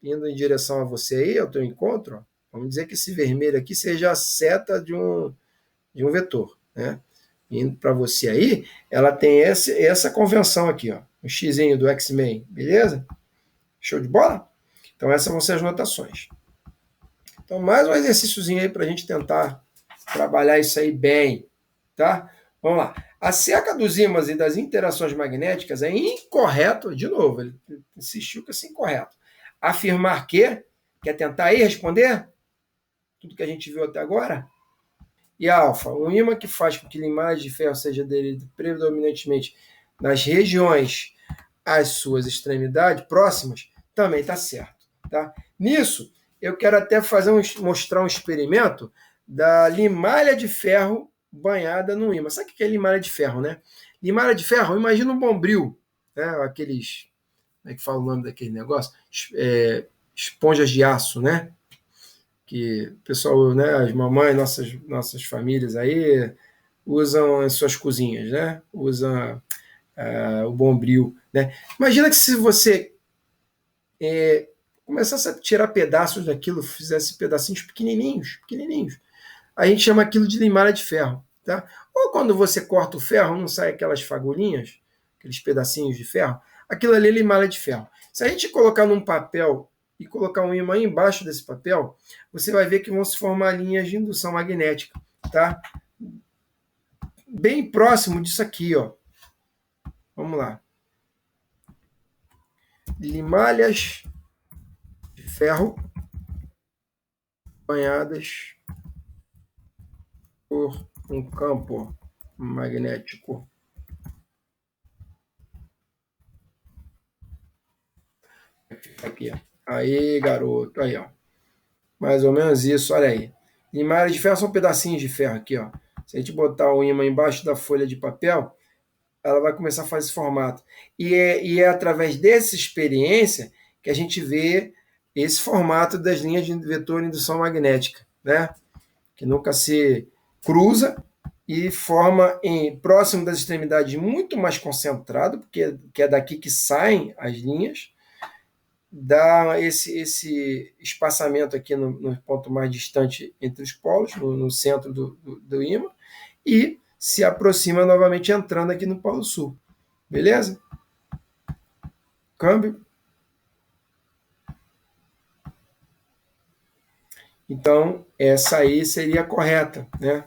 S1: indo em direção a você aí, ao teu encontro, ó, vamos dizer que esse vermelho aqui seja a seta de um vetor. Né? Indo para você aí, ela tem essa convenção aqui, ó, o xizinho do X-Men, beleza? Show de bola? Então essas vão ser as notações. Então, mais um exercíciozinho aí para a gente tentar trabalhar isso aí bem, tá? Vamos lá. Acerca dos ímãs e das interações magnéticas é incorreto, de novo, ele insistiu que é incorreto. Afirmar que, quer tentar aí responder? Tudo que a gente viu até agora? E alfa, um ímã que faz com que limagens de ferro seja aderido predominantemente nas regiões às suas extremidades próximas, também está certo. Tá? Nisso, eu quero até mostrar um experimento da limalha de ferro banhada no ímã. Sabe o que é limalha de ferro, né? Limalha de ferro, imagina um bombril, né? Aqueles, como é que fala o nome daquele negócio? Esponjas de aço, né? Que o pessoal, né, as mamães, nossas famílias aí usam em suas cozinhas, né? Usam o bombril, né? Imagina que se você começasse a tirar pedaços daquilo, fizesse pedacinhos pequenininhos, pequenininhos. A gente chama aquilo de limalha de ferro, tá? Ou quando você corta o ferro, não sai aquelas fagulhinhas, aqueles pedacinhos de ferro, aquilo ali é limalha de ferro. Se a gente colocar num papel e colocar um ímã embaixo desse papel, você vai ver que vão se formar linhas de indução magnética, tá? Bem próximo disso aqui, ó. Vamos lá. Limalhas de ferro banhadas por um campo magnético. Aqui, ó. Aí, garoto, aí, ó. Mais ou menos isso, olha aí. Limalha de ferro são pedacinhos de ferro aqui, ó. Se a gente botar o ímã embaixo da folha de papel, ela vai começar a fazer esse formato. E é através dessa experiência que a gente vê esse formato das linhas de vetor indução magnética, né? Que nunca se cruza e forma próximo das extremidades muito mais concentrado, porque é daqui que saem as linhas, dá esse espaçamento aqui no ponto mais distante entre os polos, no centro do ímã, e se aproxima novamente entrando aqui no polo sul. Beleza? Câmbio. Então, essa aí seria a correta, né?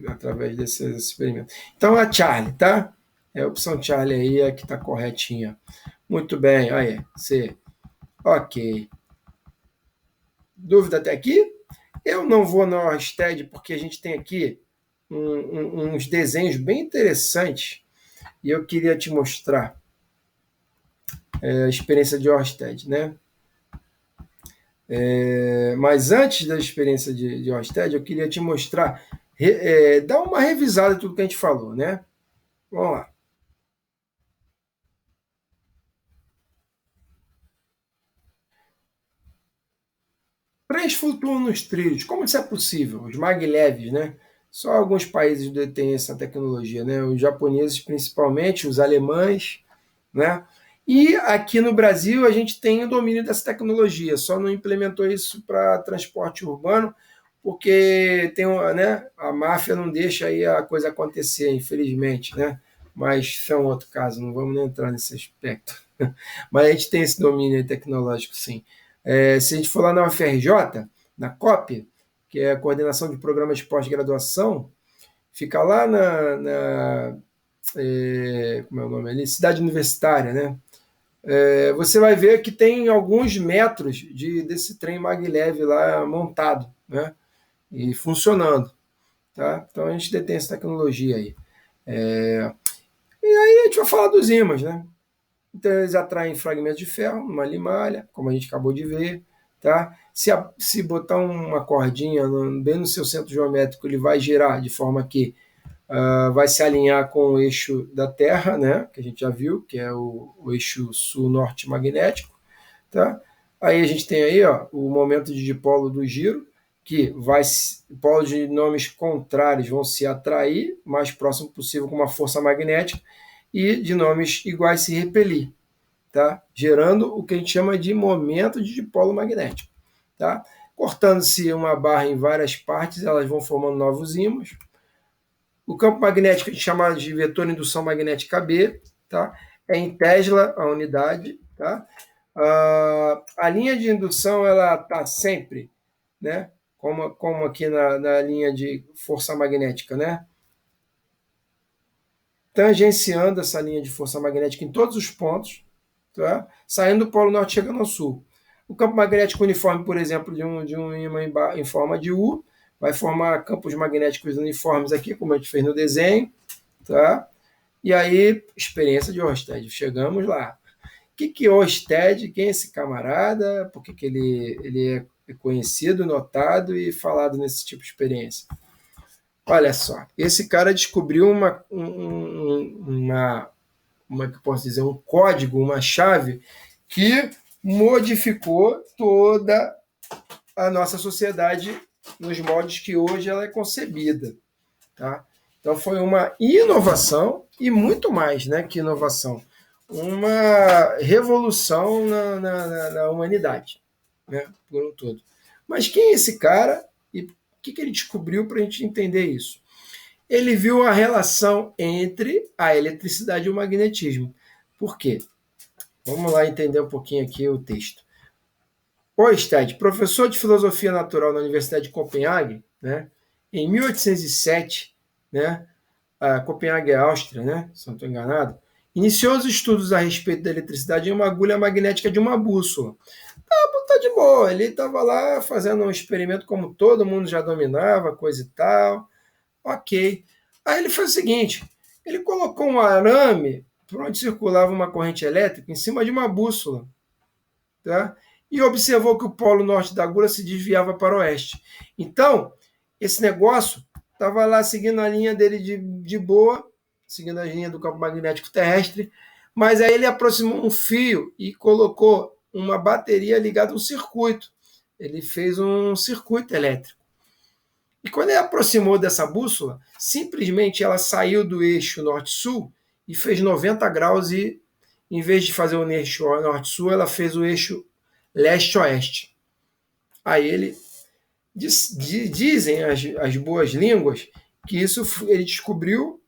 S1: Através desse experimento. Então, a Charlie, tá? É a opção Charlie aí, é que está corretinha. Muito bem, aí, C. Ok. Dúvida até aqui? Eu não vou no Orsted porque a gente tem aqui uns desenhos bem interessantes e eu queria te mostrar a experiência de Orsted, né? Mas antes da experiência de Orsted, eu queria te mostrar, dar uma revisada em tudo que a gente falou, né? Vamos lá. Trens flutuam nos trilhos. Como isso é possível? Os maglevs, né? Só alguns países têm essa tecnologia, né? Os japoneses, principalmente, os alemães, né? E aqui no Brasil a gente tem o domínio dessa tecnologia, só não implementou isso para transporte urbano, porque tem né, a máfia não deixa aí a coisa acontecer, infelizmente, né? Mas isso é um outro caso, não vamos nem entrar nesse aspecto. Mas a gente tem esse domínio tecnológico, sim. Se a gente for lá na UFRJ, na COP, que é a coordenação de programas de pós-graduação, fica lá como é o nome ali? Cidade Universitária, né? Você vai ver que tem alguns metros desse trem maglev lá montado, né? E funcionando. Tá? Então a gente detém essa tecnologia aí. E aí a gente vai falar dos ímãs, né? Então eles atraem fragmentos de ferro numa limalha, como a gente acabou de ver. Tá? Se botar uma cordinha bem no seu centro geométrico, ele vai girar de forma que vai se alinhar com o eixo da Terra, né? Que a gente já viu, que é o eixo sul-norte magnético. Tá? Aí a gente tem aí, ó, o momento de dipolo do giro, que polos de nomes contrários vão se atrair o mais próximo possível com uma força magnética e de nomes iguais se repelir, tá? Gerando o que a gente chama de momento de dipolo magnético. Tá? Cortando-se uma barra em várias partes, elas vão formando novos ímãs. O campo magnético a gente chama de vetor indução magnética B, tá? É em Tesla a unidade. Tá? A linha de indução ela está sempre, né? Como aqui na linha de força magnética, né? Tangenciando essa linha de força magnética em todos os pontos, tá? Saindo do polo norte chegando ao sul. O campo magnético uniforme, por exemplo, de um ímã em forma de U, vai formar campos magnéticos uniformes aqui, como a gente fez no desenho, tá? E aí, experiência de Ørsted, chegamos lá. O que é Ørsted? Quem é esse camarada? Por que ele é conhecido, notado e falado nesse tipo de experiência? Olha só, esse cara descobriu como é que eu posso dizer, um código, uma chave que modificou toda a nossa sociedade nos moldes que hoje ela é concebida. Tá? Então foi uma inovação e muito mais, né, que inovação, uma revolução na humanidade, né, por um todo. Mas quem é esse cara e o que ele descobriu para a gente entender isso? Ele viu a relação entre a eletricidade e o magnetismo. Por quê? Vamos lá entender um pouquinho aqui o texto. Ørsted, professor de filosofia natural na Universidade de Copenhague, né, em 1807, né, a Copenhague é Áustria, né, se não estou enganado, iniciou os estudos a respeito da eletricidade em uma agulha magnética de uma bússola. Tá de boa, ele estava lá fazendo um experimento como todo mundo já dominava, coisa e tal. Ok. Aí ele fez o seguinte, ele colocou um arame por onde circulava uma corrente elétrica em cima de uma bússola, tá? E observou que o polo norte da agulha se desviava para o oeste. Então, esse negócio estava lá seguindo a linha dele de boa, seguindo a linha do campo magnético terrestre, mas aí ele aproximou um fio e colocou uma bateria ligada a um circuito. Ele fez um circuito elétrico. E quando ele aproximou dessa bússola, simplesmente ela saiu do eixo norte-sul e fez 90 graus e, em vez de fazer o eixo norte-sul, ela fez o eixo leste-oeste. Aí dizem as boas línguas que isso ele descobriu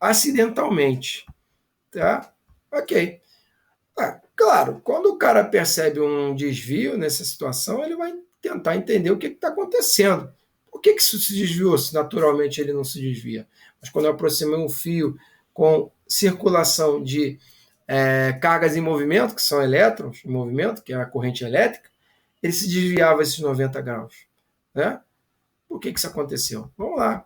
S1: acidentalmente. Tá? Ok. Claro, quando o cara percebe um desvio nessa situação, ele vai tentar entender o que está acontecendo. Por que isso se desviou se naturalmente ele não se desvia? Mas quando eu aproximei um fio com circulação de cargas em movimento, que são elétrons em movimento, que é a corrente elétrica, ele se desviava esses 90 graus. Né? Por que isso aconteceu? Vamos lá.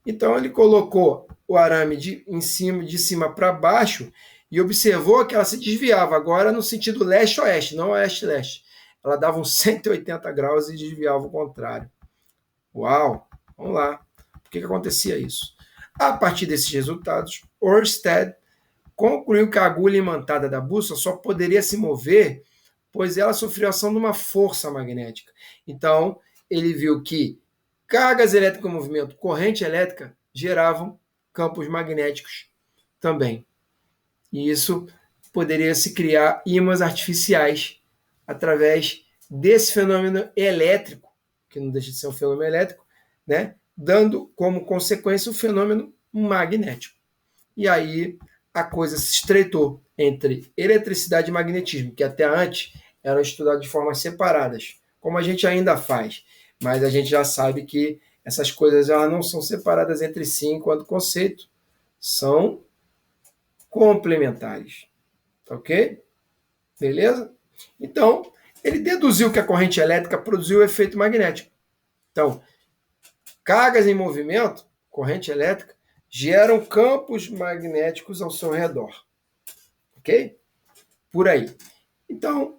S1: Então ele colocou o arame de cima para baixo e observou que ela se desviava agora no sentido leste-oeste, não oeste-leste. Ela dava uns 180 graus e desviava o contrário. Uau! Vamos lá. Por que acontecia isso? A partir desses resultados, Ørsted concluiu que a agulha imantada da bússola só poderia se mover pois ela sofreu ação de uma força magnética. Então, ele viu que cargas elétricas em movimento, corrente elétrica, geravam campos magnéticos também. E isso poderia se criar ímãs artificiais através desse fenômeno elétrico, que não deixa de ser um fenômeno elétrico, né? Dando como consequência o fenômeno magnético. E aí a coisa se estreitou entre eletricidade e magnetismo, que até antes eram estudados de formas separadas, como a gente ainda faz, mas a gente já sabe que essas coisas elas não são separadas entre si enquanto conceito, são complementares, ok? Beleza? Então, ele deduziu que a corrente elétrica produziu o efeito magnético. Então, cargas em movimento, corrente elétrica, geram campos magnéticos ao seu redor. Ok? Por aí. Então,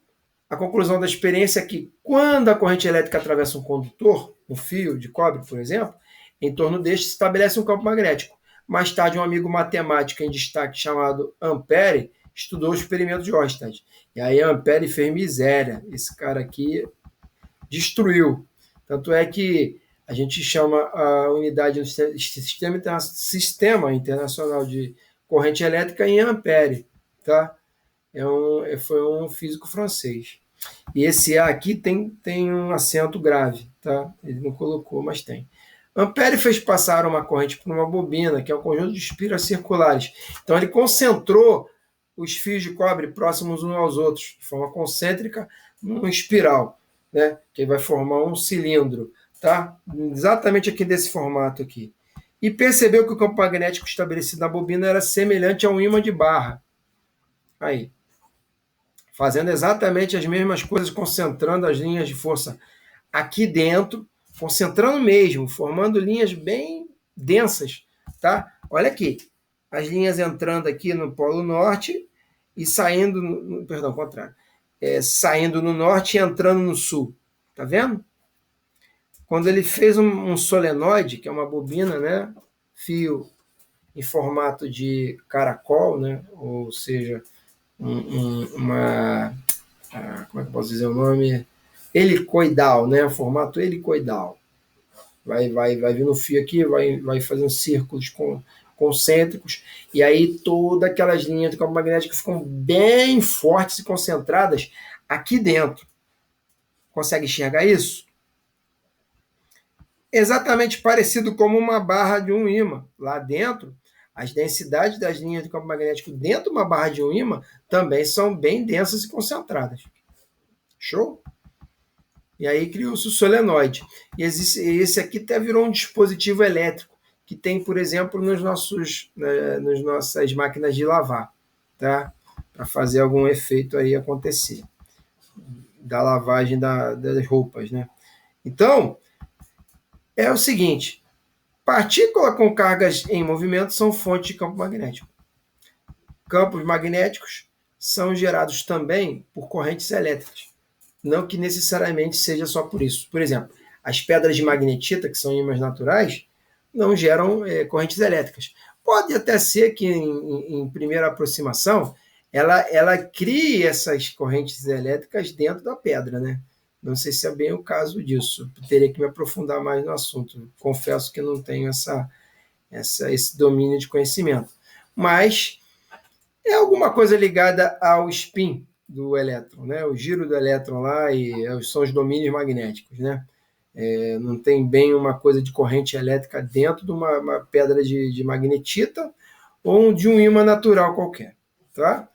S1: a conclusão da experiência é que quando a corrente elétrica atravessa um condutor, um fio de cobre, por exemplo, em torno deste se estabelece um campo magnético. Mais tarde, um amigo matemático em destaque chamado Ampère estudou o experimento de Ørsted. E aí Ampère fez miséria. Esse cara aqui destruiu. Tanto é que a gente chama a unidade do Sistema Internacional de Corrente Elétrica em ampere, tá? Foi um físico francês. E esse A aqui tem um acento grave, tá? Ele não colocou, mas tem. Ampère fez passar uma corrente por uma bobina, que é um conjunto de espiras circulares. Então ele concentrou os fios de cobre próximos uns aos outros, de forma concêntrica, numa espiral, né? Que vai formar um cilindro, tá? Exatamente aqui desse formato aqui. E percebeu que o campo magnético estabelecido na bobina era semelhante a um ímã de barra. Aí. Fazendo exatamente as mesmas coisas, concentrando as linhas de força aqui dentro, concentrando mesmo, formando linhas bem densas, tá? Olha aqui, as linhas entrando aqui no Polo Norte e saindo, perdão, contrário, saindo no norte e entrando no sul, tá vendo? Quando ele fez um solenoide, que é uma bobina, né, fio em formato de caracol, né, ou seja, uma, como é que eu posso dizer o nome? Helicoidal, né, formato helicoidal. Vai vir no fio aqui, vai fazendo círculos concêntricos, e aí todas aquelas linhas do campo magnético ficam bem fortes e concentradas aqui dentro. Consegue enxergar isso? Exatamente parecido como uma barra de um ímã. Lá dentro, as densidades das linhas do campo magnético dentro de uma barra de um ímã também são bem densas e concentradas. Show? E aí criou-se o solenoide. E esse aqui até virou um dispositivo elétrico, que tem, por exemplo, nas nossas máquinas de lavar, tá? Para fazer algum efeito aí acontecer, da lavagem das roupas, né? Então, é o seguinte, partículas com cargas em movimento são fonte de campo magnético. Campos magnéticos são gerados também por correntes elétricas, não que necessariamente seja só por isso. Por exemplo, as pedras de magnetita, que são ímãs naturais, não geram correntes elétricas. Pode até ser que, em primeira aproximação, ela crie essas correntes elétricas dentro da pedra, né? Não sei se é bem o caso disso. Teria que me aprofundar mais no assunto. Confesso que não tenho esse domínio de conhecimento. Mas é alguma coisa ligada ao spin do elétron, né? O giro do elétron lá são os domínios magnéticos, né? Não tem bem uma coisa de corrente elétrica dentro de uma pedra de magnetita ou de um ímã natural qualquer, tá?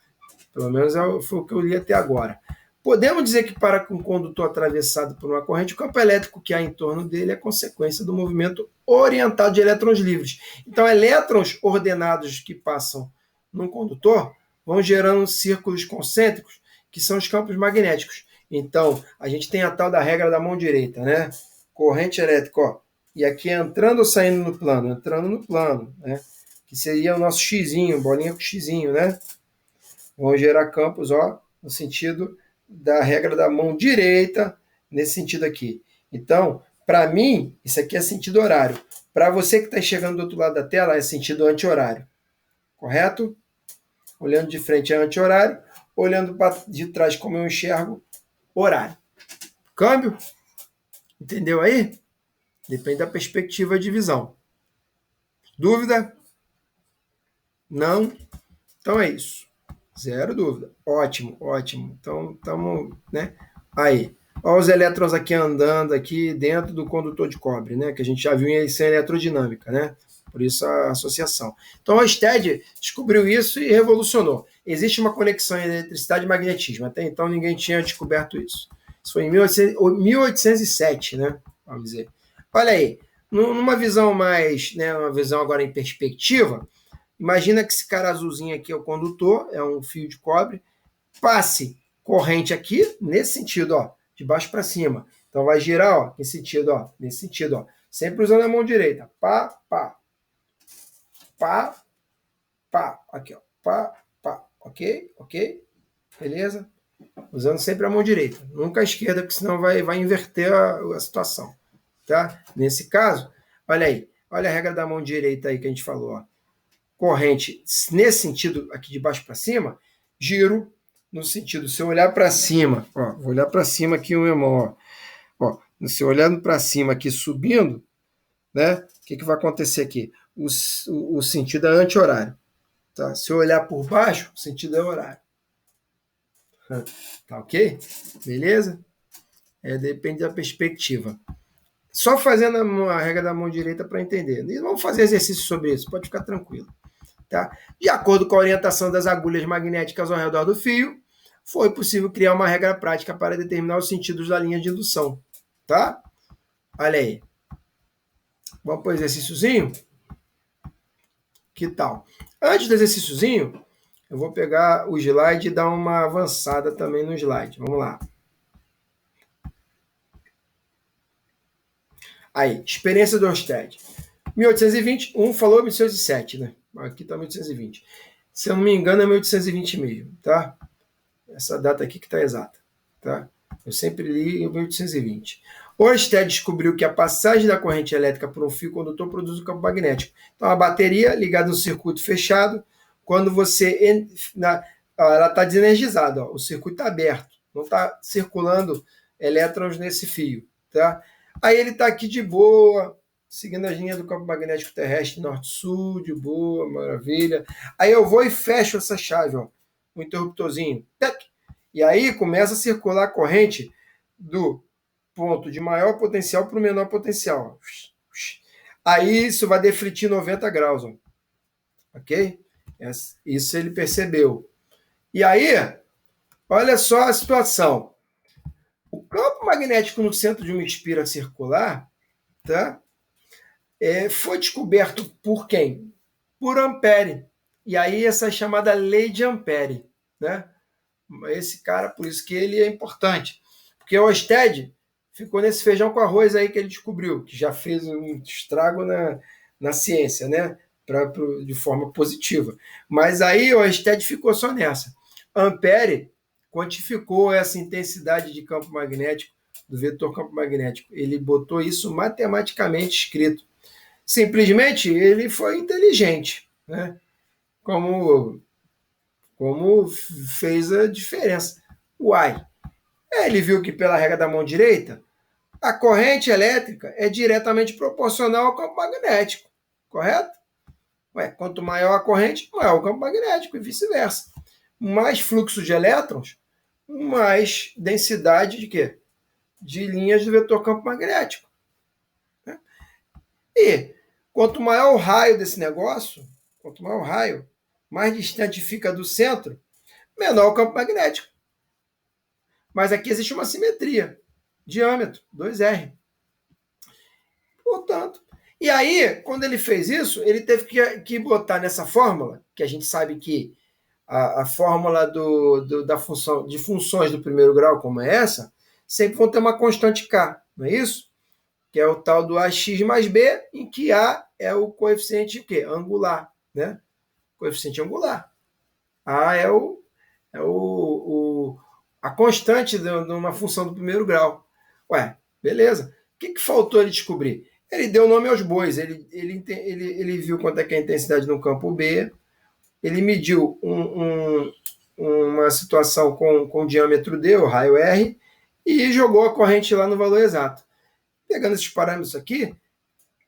S1: Pelo menos foi o que eu li até agora. Podemos dizer que para um condutor atravessado por uma corrente, o campo elétrico que há em torno dele é consequência do movimento orientado de elétrons livres. Então, elétrons ordenados que passam num condutor vão gerando círculos concêntricos, que são os campos magnéticos. Então, a gente tem a tal da regra da mão direita, né? Corrente elétrica, ó, e aqui entrando ou saindo no plano? Entrando no plano, né? Que seria o nosso xizinho, bolinha com xizinho, né? Vão gerar campos, ó, no sentido da regra da mão direita, nesse sentido aqui. Então, para mim, isso aqui é sentido horário. Para você que está chegando do outro lado da tela, é sentido anti-horário. Correto? Olhando de frente é anti-horário, olhando de trás, como eu enxergo, horário. Câmbio? Entendeu aí? Depende da perspectiva de visão. Dúvida? Não? Então é isso. Zero dúvida. Ótimo, ótimo. Então, estamos, né? Aí. Olha os elétrons aqui andando aqui dentro do condutor de cobre, né? Que a gente já viu em eletrodinâmica, né? Por isso a associação. Então, a Ørsted descobriu isso e revolucionou. Existe uma conexão entre eletricidade e magnetismo. Até então, ninguém tinha descoberto isso. Isso foi em 1807, né? Vamos dizer. Olha aí, numa visão mais, né, uma visão agora em perspectiva, imagina que esse cara azulzinho aqui é o condutor, é um fio de cobre, passe corrente aqui, nesse sentido, ó, de baixo para cima. Então vai girar, ó, nesse sentido, ó, sempre usando a mão direita. Pá, pá. Pá, pá. Aqui, ó. Pá, pá. Ok? Ok? Beleza? Usando sempre a mão direita. Nunca a esquerda, porque senão vai inverter a situação. Tá? Nesse caso, olha aí. Olha a regra da mão direita aí que a gente falou, ó. Corrente nesse sentido aqui de baixo para cima, giro no sentido, se eu olhar para cima, ó, vou olhar para cima aqui o meu irmão, ó, se eu olhando para cima aqui subindo, né, o que vai acontecer aqui? O sentido é anti-horário. Tá? Se eu olhar por baixo, o sentido é horário. Tá ok? Beleza? Depende da perspectiva. Só fazendo a regra da mão direita para entender. E vamos fazer exercício sobre isso, pode ficar tranquilo. Tá? De acordo com a orientação das agulhas magnéticas ao redor do fio, foi possível criar uma regra prática para determinar os sentidos da linha de indução. Tá? Olha aí. Vamos para o exercíciozinho? Que tal? Antes do exercíciozinho, eu vou pegar o slide e dar uma avançada também no slide. Vamos lá. Aí, experiência do Ørsted. 1820, um falou 1807, né? Aqui está 1820. Se eu não me engano, é 1820 mesmo, tá? Essa data aqui que está exata, tá? Eu sempre li em 1820. Ørsted descobriu que a passagem da corrente elétrica por um fio condutor produz um campo magnético. Então, a bateria ligada no circuito fechado, quando você... ela está desenergizada, ó, o circuito está aberto, não está circulando elétrons nesse fio, tá? Aí ele está aqui de boa, seguindo as linhas do campo magnético terrestre norte-sul, de boa, maravilha. Aí eu vou e fecho essa chave, ó, o interruptorzinho. E aí começa a circular a corrente do ponto de maior potencial para o menor potencial. Aí isso vai defletir 90 graus. Ó. Ok? Isso ele percebeu. E aí, olha só a situação. O campo magnético no centro de uma espira circular, tá? Foi descoberto por quem? Por Ampère. E aí essa chamada lei de Ampère, né? Esse cara, por isso que ele é importante. Porque o Ørsted ficou nesse feijão com arroz aí que ele descobriu, que já fez um estrago na ciência, né? De forma positiva. Mas aí o Ørsted ficou só nessa. Ampère quantificou essa intensidade de campo magnético, do vetor campo magnético. Ele botou isso matematicamente escrito. Simplesmente ele foi inteligente, né? Como fez a diferença. Uai, ele viu que pela regra da mão direita, a corrente elétrica é diretamente proporcional ao campo magnético, correto? Quanto maior a corrente, maior o campo magnético e vice-versa. Mais fluxo de elétrons, mais densidade de quê? De linhas do vetor campo magnético. E quanto maior o raio desse negócio, quanto maior o raio, mais distante fica do centro, menor o campo magnético. Mas aqui existe uma simetria. Diâmetro, 2R. Portanto, e aí, quando ele fez isso, ele teve que botar nessa fórmula, que a gente sabe que a fórmula da função, de funções do primeiro grau, como é essa, sempre vão ter uma constante K, não é isso? Que é o tal do AX mais B, em que A é o coeficiente o quê? Angular, né? Coeficiente angular. A é a constante de uma função do primeiro grau. Beleza. O que faltou ele descobrir? Ele deu nome aos bois. Ele viu quanto é que é a intensidade no campo B. Ele mediu uma situação com diâmetro D, o raio R, e jogou a corrente lá no valor exato. Pegando esses parâmetros aqui,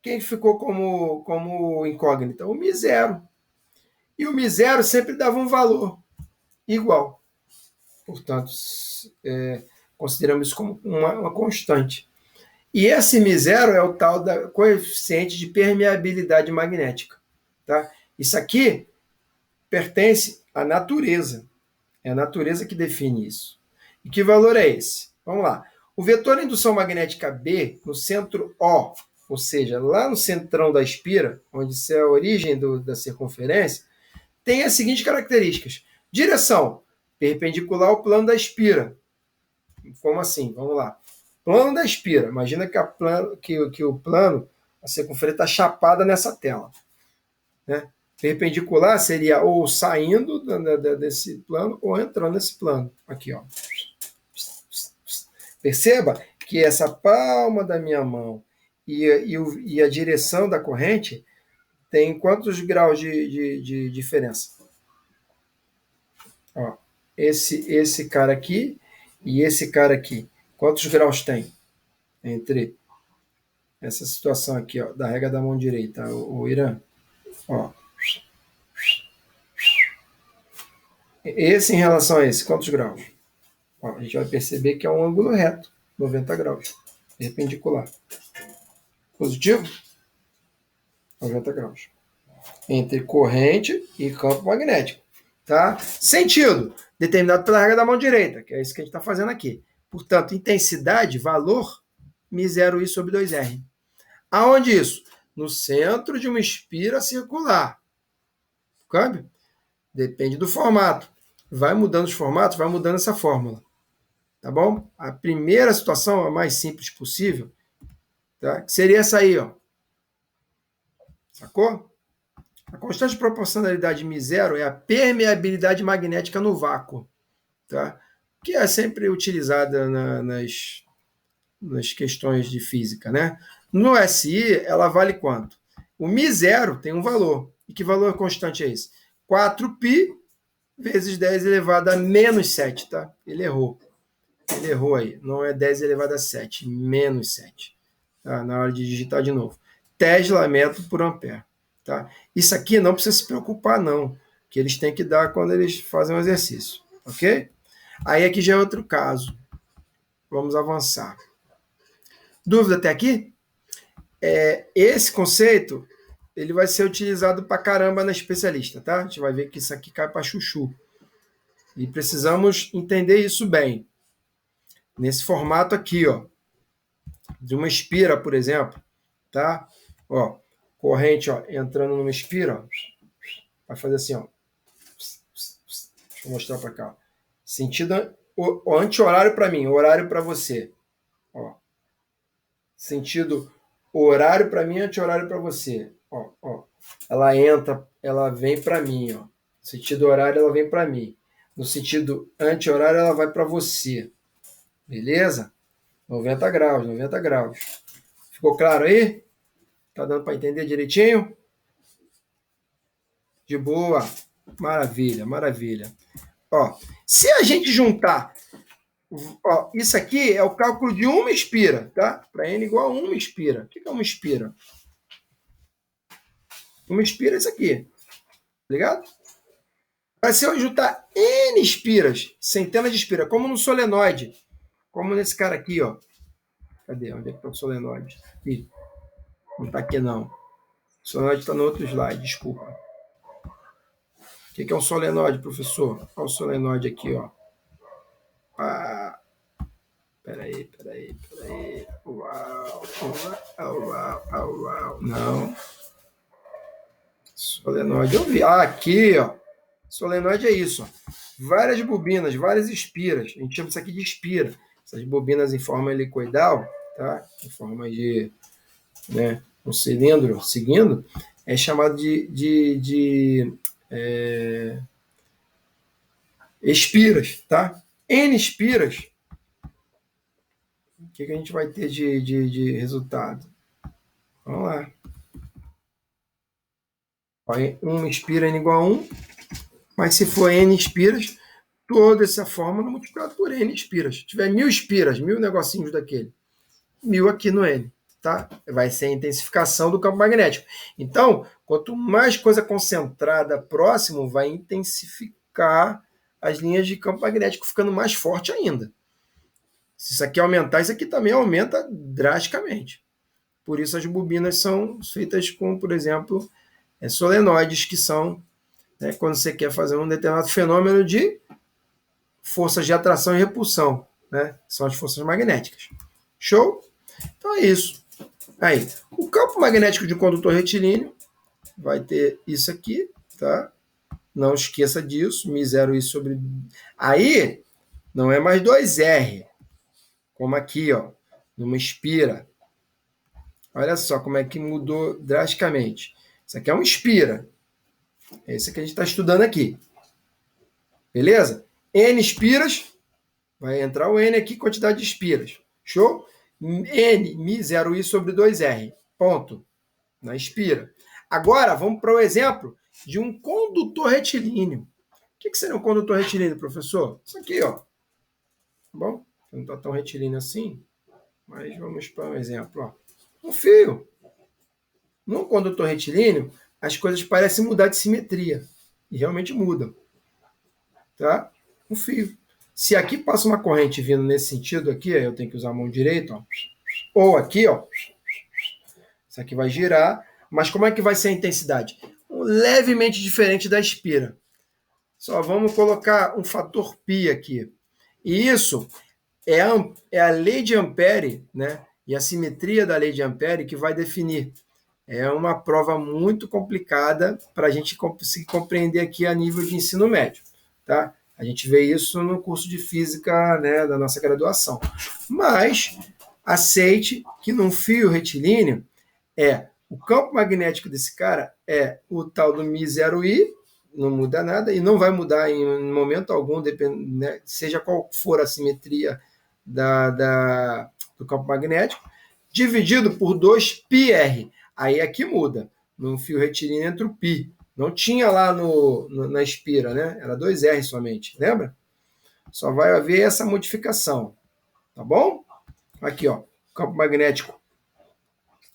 S1: quem ficou como incógnita? O μ0. E o μ0 sempre dava um valor igual. Portanto, consideramos isso como uma constante. E esse μ0 é o tal da coeficiente de permeabilidade magnética. Tá? Isso aqui pertence à natureza. É a natureza que define isso. E que valor é esse? Vamos lá. O vetor de indução magnética B, no centro O, ou seja, lá no centrão da espira, onde isso é a origem da circunferência, tem as seguintes características. Direção, perpendicular ao plano da espira. Como assim? Vamos lá. Plano da espira. Imagina que o plano, a circunferência está chapada nessa tela. Né? Perpendicular seria ou saindo desse plano ou entrando nesse plano. Aqui, ó. Perceba que essa palma da minha mão e a direção da corrente tem quantos graus de diferença? Ó, esse cara aqui e esse cara aqui. Quantos graus tem entre essa situação aqui, ó, da régua da mão direita, o Irã? Ó. Esse em relação a esse, quantos graus? Ó, a gente vai perceber que é um ângulo reto, 90 graus, perpendicular. Positivo? 90 graus. Entre corrente e campo magnético. Tá? Sentido, determinado pela regra da mão direita, que é isso que a gente está fazendo aqui. Portanto, intensidade, valor, μ0i sobre 2r. Aonde isso? No centro de uma espira circular. Câmbio? Depende do formato. Vai mudando os formatos, vai mudando essa fórmula. Tá bom? A primeira situação, a mais simples possível, tá? Que seria essa aí, ó. Sacou? A constante de proporcionalidade μ0 é a permeabilidade magnética no vácuo, tá? Que é sempre utilizada nas questões de física, né? No SI, ela vale quanto? O μ0 tem um valor. E que valor constante é esse? 4π vezes 10 elevado a menos 7, tá? Ele errou. Ele errou aí. Não é 10 elevado a 7, menos 7. Tá? Na hora de digitar de novo. Tesla metro por ampere. Tá? Isso aqui não precisa se preocupar, não. Que eles têm que dar quando eles fazem o exercício. Ok? Aí aqui já é outro caso. Vamos avançar. Dúvida até aqui? Esse conceito ele vai ser utilizado pra caramba na especialista, tá? A gente vai ver que isso aqui cai para chuchu. E precisamos entender isso bem. Nesse formato aqui, ó. De uma espira, por exemplo. Tá? Ó, corrente, ó, entrando numa espira, ó. Vai fazer assim, ó. Deixa eu mostrar para cá. Ó. Sentido o anti-horário para mim, horário para você. Ó. Sentido horário para mim, anti-horário para você. Ó, ó. Ela entra, ela vem para mim, ó. Sentido horário, ela vem para mim. No sentido anti-horário, ela vai para você. Beleza? 90 graus, 90 graus. Ficou claro aí? Tá dando para entender direitinho? De boa. Maravilha, maravilha. Ó, se a gente juntar, ó, isso aqui é o cálculo de uma espira, tá? Para N igual a uma espira. O que é uma espira? Uma espira é isso aqui. Ligado? Mas se eu juntar N espiras, centenas de espiras, como no solenoide, como nesse cara aqui, ó. Cadê? Onde é que está o solenoide? Aqui. Não está aqui, não. O solenoide está no outro slide, desculpa. O que é um solenoide, professor? Olha o solenoide aqui, ó. Ah, peraí. Uau. Não. Solenoide, eu vi. Ah, aqui, ó. Solenoide é isso, ó. Várias bobinas, várias espiras. A gente chama isso aqui de espira. Essas bobinas em forma helicoidal, tá? Em forma de, né, um cilindro seguindo, é chamado de espiras, tá? N espiras. O que a gente vai ter de resultado? Vamos lá. Uma espira N igual a 1, mas se for N espiras, toda essa fórmula multiplicada por N espiras. Se tiver 1000 espiras, 1000 negocinhos daquele, 1000 aqui no N, tá? Vai ser a intensificação do campo magnético. Então, quanto mais coisa concentrada próximo, vai intensificar as linhas de campo magnético, ficando mais forte ainda. Se isso aqui aumentar, isso aqui também aumenta drasticamente. Por isso as bobinas são feitas com, por exemplo, solenoides, que são, quando você quer fazer um determinado fenômeno de forças de atração e repulsão. né? São as forças magnéticas. Show? Então é isso. Aí, o campo magnético de um condutor retilíneo vai ter isso aqui, tá? Não esqueça disso, μ0i sobre... Aí, não é mais 2R, como aqui, ó, numa espira. Olha só como é que mudou drasticamente. Isso aqui é um espira. É isso que a gente está estudando aqui. Beleza? N espiras, vai entrar o N aqui, quantidade de espiras. Show? N, μ0i sobre 2R. Ponto. Na espira. Agora, vamos para o exemplo de um condutor retilíneo. O que seria um condutor retilíneo, professor? Isso aqui, ó. Tá bom? Não está tão retilíneo assim, mas vamos para um exemplo. Ó. Um fio. Num condutor retilíneo, as coisas parecem mudar de simetria. E realmente mudam. Tá? Um fio. Se aqui passa uma corrente vindo nesse sentido aqui, eu tenho que usar a mão direita, ó. Ou aqui, ó. Isso aqui vai girar. Mas como é que vai ser a intensidade? Levemente diferente da espira. Só vamos colocar um fator π aqui. E isso é a lei de Ampère, né? E a simetria da lei de Ampère que vai definir. É uma prova muito complicada para a gente conseguir compreender aqui a nível de ensino médio. Tá? A gente vê isso no curso de física, né, da nossa graduação. Mas aceite que num fio retilíneo o campo magnético desse cara é o tal do μ0i, não muda nada, e não vai mudar em momento algum, né, seja qual for a simetria do campo magnético, dividido por 2πr. Aí aqui muda. No fio retilíneo entra o π. Não tinha lá na espira, né? Era 2R somente, lembra? Só vai haver essa modificação, tá bom? Aqui, ó, campo magnético,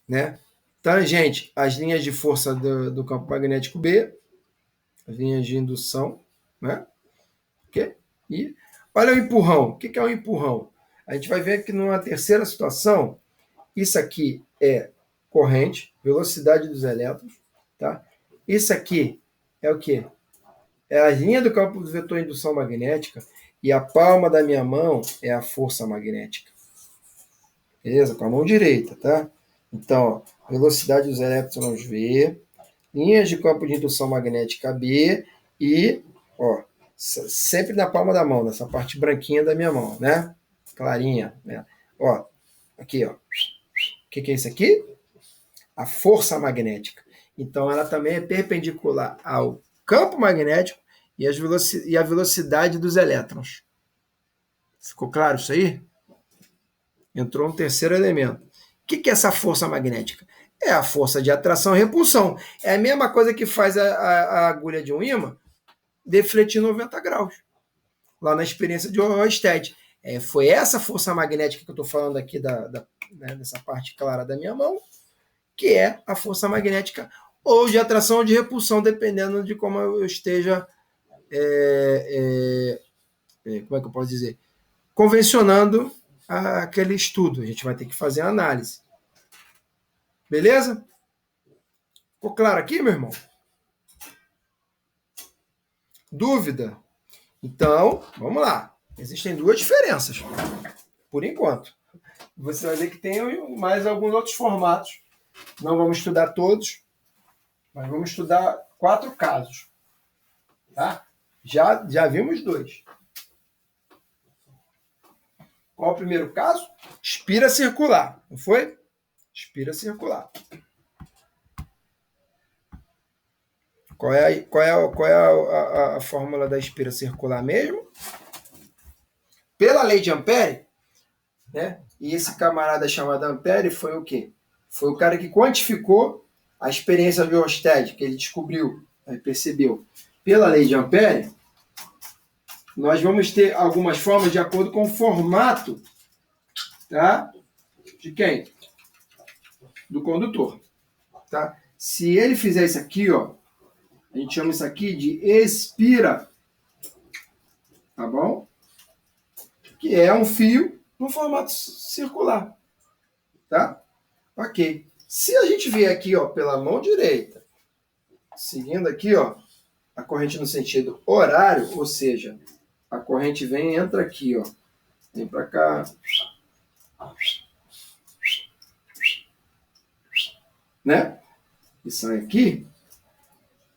S1: né? Tangente, as linhas de força do campo magnético B, as linhas de indução, né? Okay? E olha o empurrão. O que é um empurrão? A gente vai ver que numa terceira situação, isso aqui é corrente, velocidade dos elétrons, tá? Isso aqui é o quê? É a linha do campo do vetor indução magnética e a palma da minha mão é a força magnética. Beleza? Com a mão direita, tá? Então, ó, velocidade dos elétrons V, linhas de campo de indução magnética B e, ó, sempre na palma da mão, nessa parte branquinha da minha mão, né? Clarinha, né? Ó, aqui, ó. O que é isso aqui? A força magnética. Então, ela também é perpendicular ao campo magnético e a velocidade dos elétrons. Ficou claro isso aí? Entrou um terceiro elemento. O que é essa força magnética? É a força de atração e repulsão. É a mesma coisa que faz a agulha de um ímã defletir 90 graus. Lá na experiência de Ørsted. Foi essa força magnética que eu estou falando aqui né, dessa parte clara da minha mão, que é a força magnética ou de atração ou de repulsão, dependendo de como eu esteja, como é que eu posso dizer, convencionando aquele estudo. A gente vai ter que fazer a análise. Beleza? Ficou claro aqui, meu irmão? Dúvida? Então, vamos lá. Existem duas diferenças, por enquanto. Você vai ver que tem mais alguns outros formatos. Não vamos estudar todos, mas vamos estudar 4 casos. Tá? Já vimos 2. Qual o primeiro caso? Espira circular, não foi? Espira circular. Qual é a fórmula da espira circular mesmo? Pela lei de Ampère, né? E esse camarada chamado Ampère foi o quê? Foi o cara que quantificou a experiência de Ørsted, que ele descobriu, percebeu. Pela lei de Ampère, nós vamos ter algumas formas de acordo com o formato, tá? De quem? Do condutor. Tá? Se ele fizer isso aqui, ó, a gente chama isso aqui de espira. Tá bom? Que é um fio no formato circular. Tá? Ok. Se a gente vier aqui, ó, pela mão direita, seguindo aqui, ó, a corrente no sentido horário, ou seja, a corrente vem e entra aqui, ó, vem para cá, né? E sai aqui.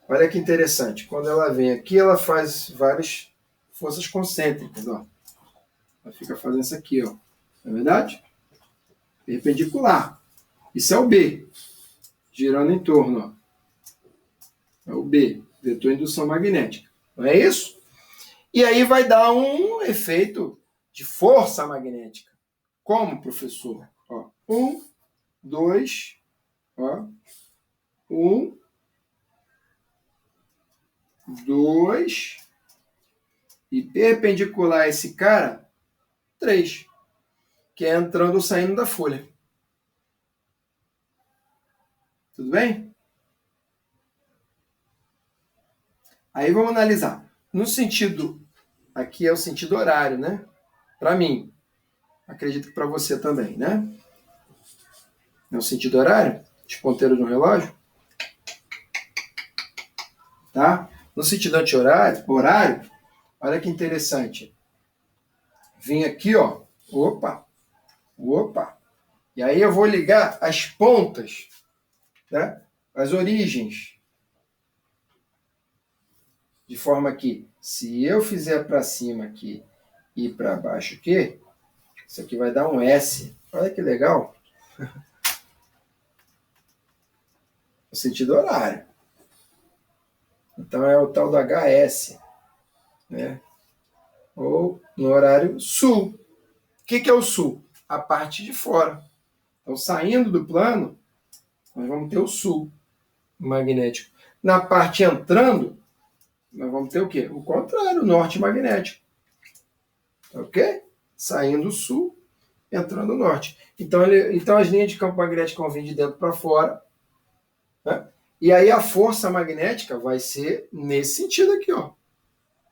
S1: Olha que interessante. Quando ela vem aqui, ela faz várias forças concêntricas, ó. Ela fica fazendo isso aqui, ó. Não é verdade? Perpendicular. Isso é o B. Girando em torno, ó. É o B. Vetor indução magnética. Não é isso? E aí vai dar um efeito de força magnética. Como, professor? Ó, 1, 2, ó. 1, 2, e perpendicular a esse cara, 3, que é entrando ou saindo da folha. Tudo bem? Aí vamos analisar. No sentido, aqui é o sentido horário, né? Para mim. Acredito que para você também, né? É o sentido horário? De ponteiro de um relógio? Tá? No sentido anti-horário, olha que interessante. Vim aqui, ó. Opa! E aí eu vou ligar as pontas, né? As origens. De forma que, se eu fizer para cima aqui e para baixo aqui, isso aqui vai dar um S. Olha que legal. No sentido horário. Então é o tal do HS, né? Ou no horário sul. O que é o sul? A parte de fora. Então, saindo do plano, nós vamos ter o sul magnético. Na parte entrando, nós vamos ter o quê? O contrário, o norte magnético. Ok? Saindo sul, entrando norte. Então as linhas de campo magnético vão vir de dentro para fora. Né? E aí a força magnética vai ser nesse sentido aqui, ó.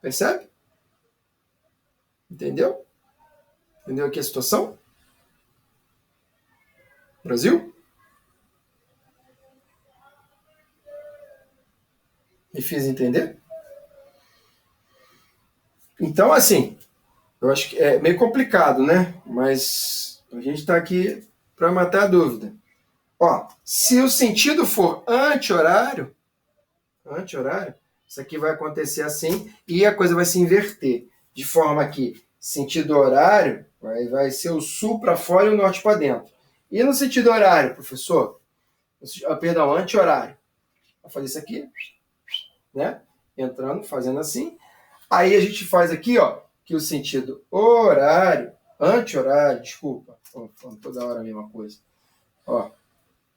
S1: Percebe? Entendeu? Entendeu aqui a situação? Brasil? Me fiz entender? Então, assim, eu acho que é meio complicado, né? Mas a gente está aqui para matar a dúvida. Ó, se o sentido for anti-horário, isso aqui vai acontecer assim e a coisa vai se inverter. De forma que sentido horário vai ser o sul para fora e o norte para dentro. E no sentido horário, professor? Perdão, anti-horário. Vou fazer isso aqui, né? Entrando, fazendo assim. Aí a gente faz aqui, ó, que o sentido horário, anti-horário, desculpa, falando toda hora a mesma coisa. Ó,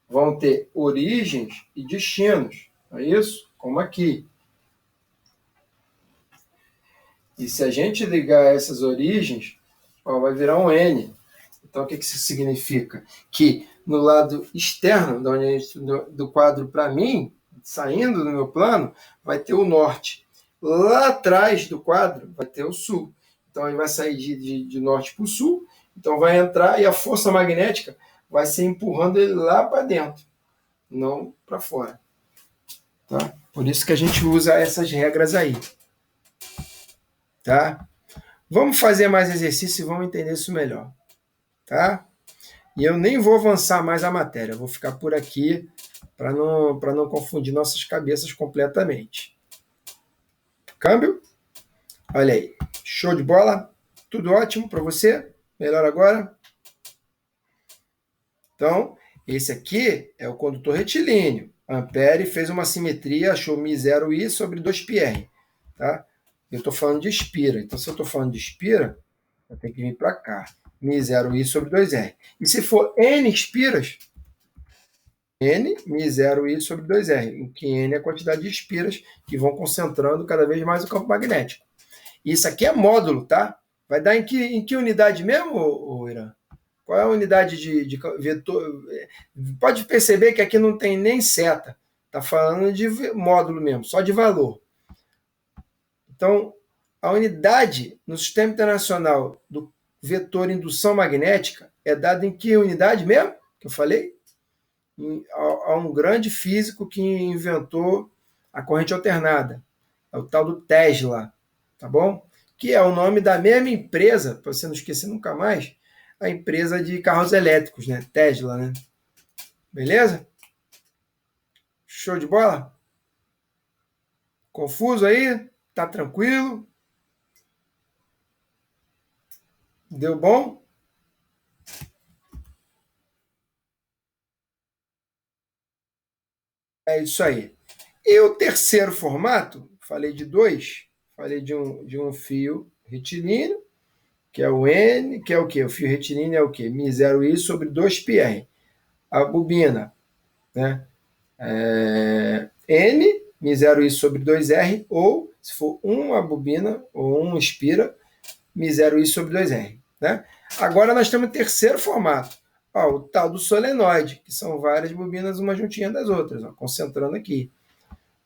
S1: vão ter origens e destinos. Não é isso? Como aqui. E se a gente ligar essas origens, ó, vai virar um N. Então, o que isso significa? Que no lado externo do quadro para mim, saindo do meu plano, vai ter o norte. Lá atrás do quadro vai ter o sul. Então, ele vai sair de norte para o sul. Então, vai entrar e a força magnética vai ser empurrando ele lá para dentro, não para fora. Tá? Por isso que a gente usa essas regras aí. Tá? Vamos fazer mais exercício e vamos entender isso melhor. Tá? E eu nem vou avançar mais a matéria, eu vou ficar por aqui para não confundir nossas cabeças completamente. Câmbio? Olha aí, show de bola? Tudo ótimo para você? Melhor agora? Então, esse aqui é o condutor retilíneo. Ampere fez uma simetria, achou μ0i sobre 2πr. Tá? Eu estou falando de espira. Então, se eu estou falando de espira, eu tenho que vir para cá. μ0i sobre 2r. E se for n espiras, n μ0i sobre 2r, em que n é a quantidade de espiras que vão concentrando cada vez mais o campo magnético. Isso aqui é módulo, tá? Vai dar em que unidade mesmo, Irã? Qual é a unidade de vetor? Pode perceber que aqui não tem nem seta. Está falando de módulo mesmo, só de valor. Então, a unidade no Sistema Internacional do vetor indução magnética é dada em que unidade mesmo? Que eu falei? A um grande físico que inventou a corrente alternada. É o tal do Tesla. Tá bom? que é o nome da mesma empresa, para você não esquecer nunca mais, a empresa de carros elétricos, né? Tesla, né? Beleza? Show de bola? Confuso aí? Tá tranquilo? Deu bom? É isso aí. E o terceiro formato, falei de dois, falei de um fio retilíneo, que é o N, que é o quê? O fio retilíneo é o quê? Mi0I sobre 2πr. A bobina, né? N, Mi0I sobre 2R, ou, se for uma bobina ou um espira, Mi0I sobre 2R. Né? Agora nós temos o terceiro formato, ó, o tal do solenoide, que são várias bobinas, uma juntinha das outras, ó, concentrando aqui.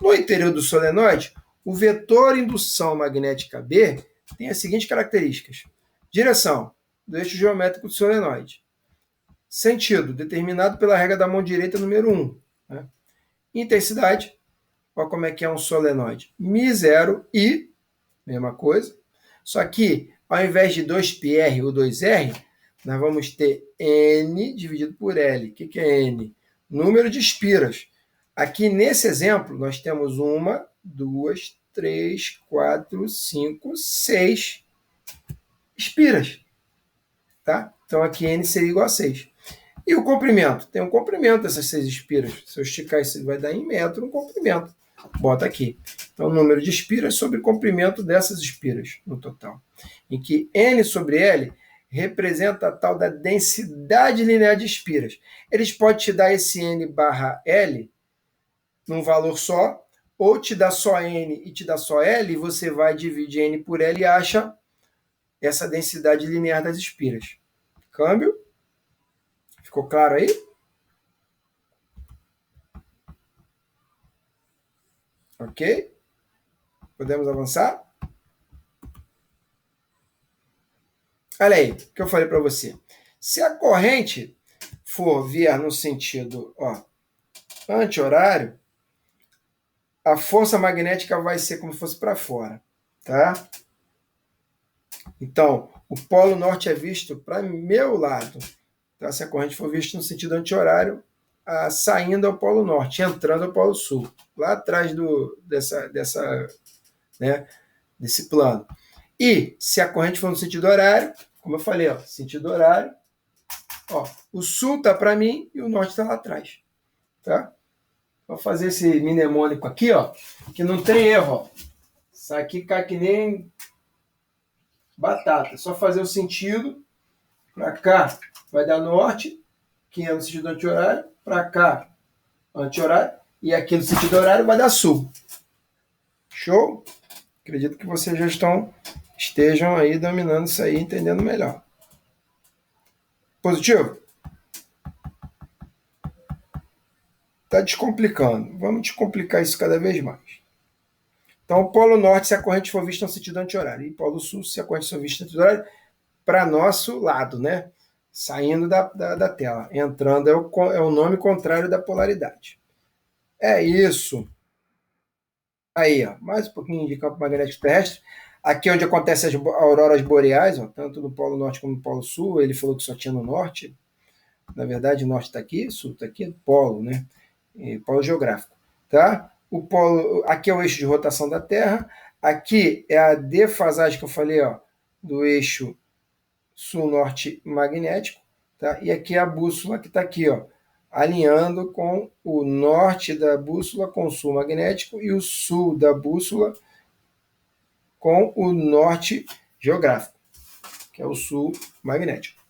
S1: No interior do solenoide, o vetor indução magnética B tem as seguintes características: direção do eixo geométrico do solenoide, sentido determinado pela regra da mão direita número 1, né? Intensidade, olha como é que é um solenoide, Mi0I, mesma coisa, só que ao invés de 2πr ou 2r, nós vamos ter N dividido por L. O que é N? Número de espiras. Aqui nesse exemplo, nós temos 1, 2, 3, 4, 5, 6 espiras. Tá? Então aqui N seria igual a 6. E o comprimento? Tem um comprimento dessas 6 espiras. Se eu esticar isso, vai dar em metro um comprimento. Bota aqui. Então, o número de espiras sobre o comprimento dessas espiras no total. Em que N sobre L representa a tal da densidade linear de espiras. Eles podem te dar esse N barra L num valor só, ou te dá só N e te dá só L, e você vai dividir N por L e acha essa densidade linear das espiras. Câmbio? Ficou claro aí? Ok? Podemos avançar? Olha aí, o que eu falei para você. Se a corrente for vier no sentido anti-horário, a força magnética vai ser como se fosse para fora. Tá? Então, o polo norte é visto para meu lado. Tá? Se a corrente for vista no sentido anti-horário, saindo ao polo norte, entrando ao polo sul. Lá atrás desse plano. E se a corrente for no sentido horário, como eu falei, sentido horário, o sul está para mim e o norte está lá atrás. Tá? Vou fazer esse mnemônico aqui, que não tem erro. Isso aqui cai que nem batata. É só fazer o sentido. Para cá vai dar norte, que é no sentido anti-horário. Para cá, anti-horário. E aqui no sentido horário vai dar sul. Show? Acredito que vocês já estejam aí dominando isso aí, entendendo melhor. Positivo? Está descomplicando. Vamos descomplicar isso cada vez mais. Então, o polo norte, se a corrente for vista no sentido anti-horário. E polo sul, se a corrente for vista no sentido horário, para nosso lado, né? Saindo da tela. Entrando é o nome contrário da polaridade. É isso. Aí, mais um pouquinho de campo magnético terrestre. Aqui é onde acontecem as auroras boreais, tanto no polo norte como no polo sul. Ele falou que só tinha no norte. Na verdade, o norte está aqui, sul está aqui, polo, né? Polo geográfico. Tá? O polo, aqui é o eixo de rotação da Terra. Aqui é a defasagem que eu falei, do eixo sul-norte magnético. Tá? E aqui é a bússola que está aqui, alinhando com o norte da bússola com o sul magnético e o sul da bússola com o norte geográfico, que é o sul magnético.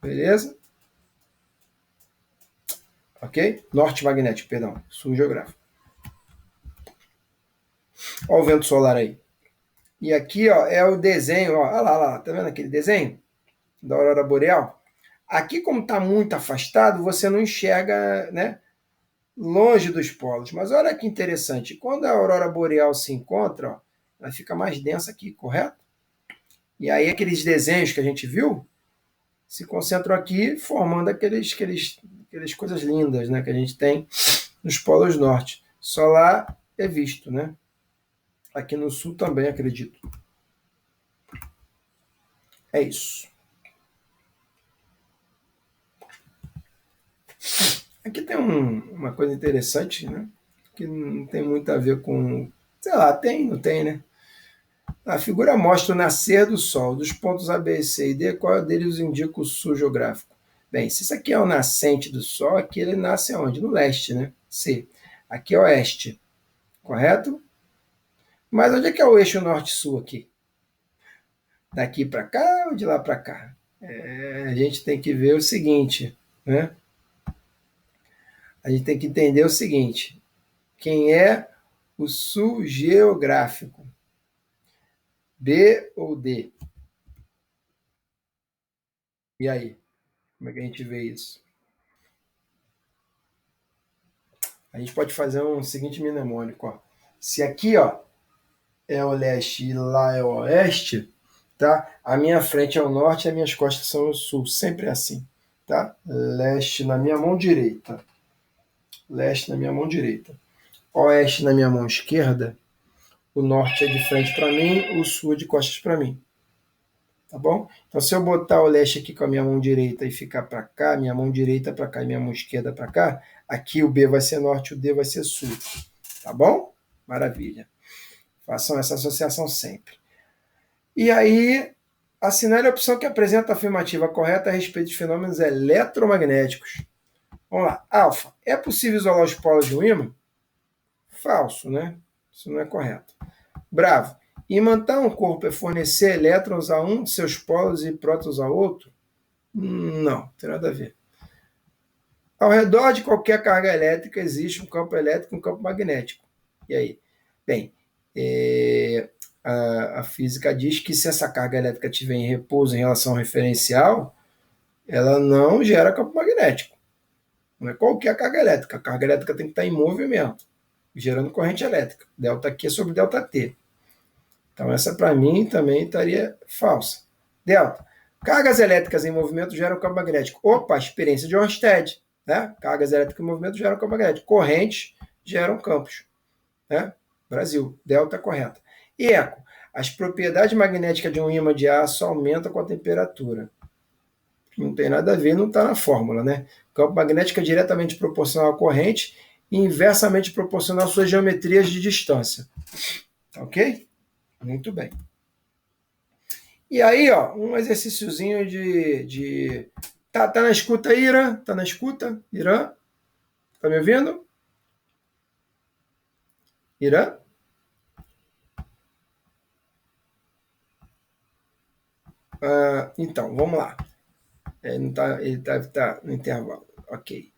S1: Beleza? Ok? Norte magnético, perdão. Sul geográfico. Olha o vento solar aí. E aqui é o desenho. Olha lá. Tá vendo aquele desenho da aurora boreal? Aqui, como está muito afastado, você não enxerga, né, longe dos polos. Mas olha que interessante. Quando a aurora boreal se encontra, ela fica mais densa aqui, correto? E aí aqueles desenhos que a gente viu se concentram aqui, formando aquelas coisas lindas, né, que a gente tem nos polos norte. Só lá é visto, né? Aqui no sul também, acredito. É isso. Aqui tem uma coisa interessante, né? Que não tem muito a ver com... Sei lá, tem, não tem, né? A figura mostra o nascer do Sol. Dos pontos A, B, C e D, qual deles indica o sul geográfico? Bem, se isso aqui é o nascente do Sol, aqui ele nasce aonde? No leste, né? C. Aqui é oeste, correto? Mas onde é que é o eixo norte-sul aqui? Daqui para cá ou de lá para cá? A gente tem que ver o seguinte, né? A gente tem que entender o seguinte: quem é o sul geográfico? B ou D? E aí? Como é que a gente vê isso? A gente pode fazer um seguinte mnemônico, ó. Se aqui, ó, é o leste e lá é o oeste, tá? A minha frente é o norte e as minhas costas são o sul. Sempre assim, tá? Leste na minha mão direita. Leste na minha mão direita. Oeste na minha mão esquerda. O norte é de frente para mim, o sul é de costas para mim. Tá bom? Então, se eu botar o leste aqui com a minha mão direita e ficar para cá, minha mão direita para cá e minha mão esquerda para cá, aqui o B vai ser norte, o D vai ser sul. Tá bom? Maravilha. Façam essa associação sempre. E aí, assinale a opção que apresenta a afirmativa correta a respeito de fenômenos eletromagnéticos. Vamos lá. Alfa. É possível isolar os polos de um ímã? Falso, né? Isso não é correto. Bravo. Imantar um corpo é fornecer elétrons a um de seus polos e prótons a outro? Não tem nada a ver. Ao redor de qualquer carga elétrica existe um campo elétrico e um campo magnético. E aí? Bem, a física diz que se essa carga elétrica estiver em repouso em relação ao referencial, ela não gera campo magnético. Não é qualquer carga elétrica. A carga elétrica tem que estar em movimento, gerando corrente elétrica. Delta Q sobre delta T. Então, essa para mim também estaria falsa. Delta. Cargas elétricas em movimento geram campo magnético. Opa, experiência de Ørsted. Né? Cargas elétricas em movimento geram campo magnético. Correntes geram campos. Né? Brasil. Delta correta. E eco. As propriedades magnéticas de um ímã de aço aumentam com a temperatura. Não tem nada a ver, não está na fórmula. Né? Campo magnético é diretamente proporcional à corrente e inversamente proporcional às suas geometrias de distância. Ok? Muito bem. E aí, ó, um exercíciozinho de... Tá na escuta aí, Irã? Tá na escuta? Irã? Tá me ouvindo? Irã? Então, vamos lá. Ele deve estar no intervalo. Ok.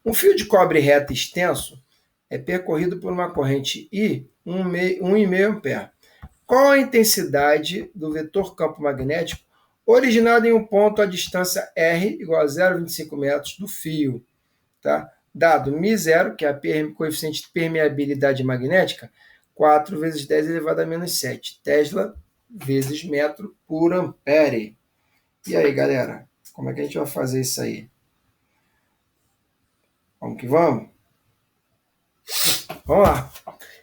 S1: Um fio de cobre reto extenso é percorrido por uma corrente I, 1,5 ampere. Qual a intensidade do vetor campo magnético originado em um ponto à distância R igual a 0,25 metros do fio? Tá? Dado μ0, que é o coeficiente de permeabilidade magnética, 4 vezes 10 elevado a menos 7. Tesla vezes metro por ampere. E aí, galera? Como é que a gente vai fazer isso aí? Vamos que vamos? Vamos lá.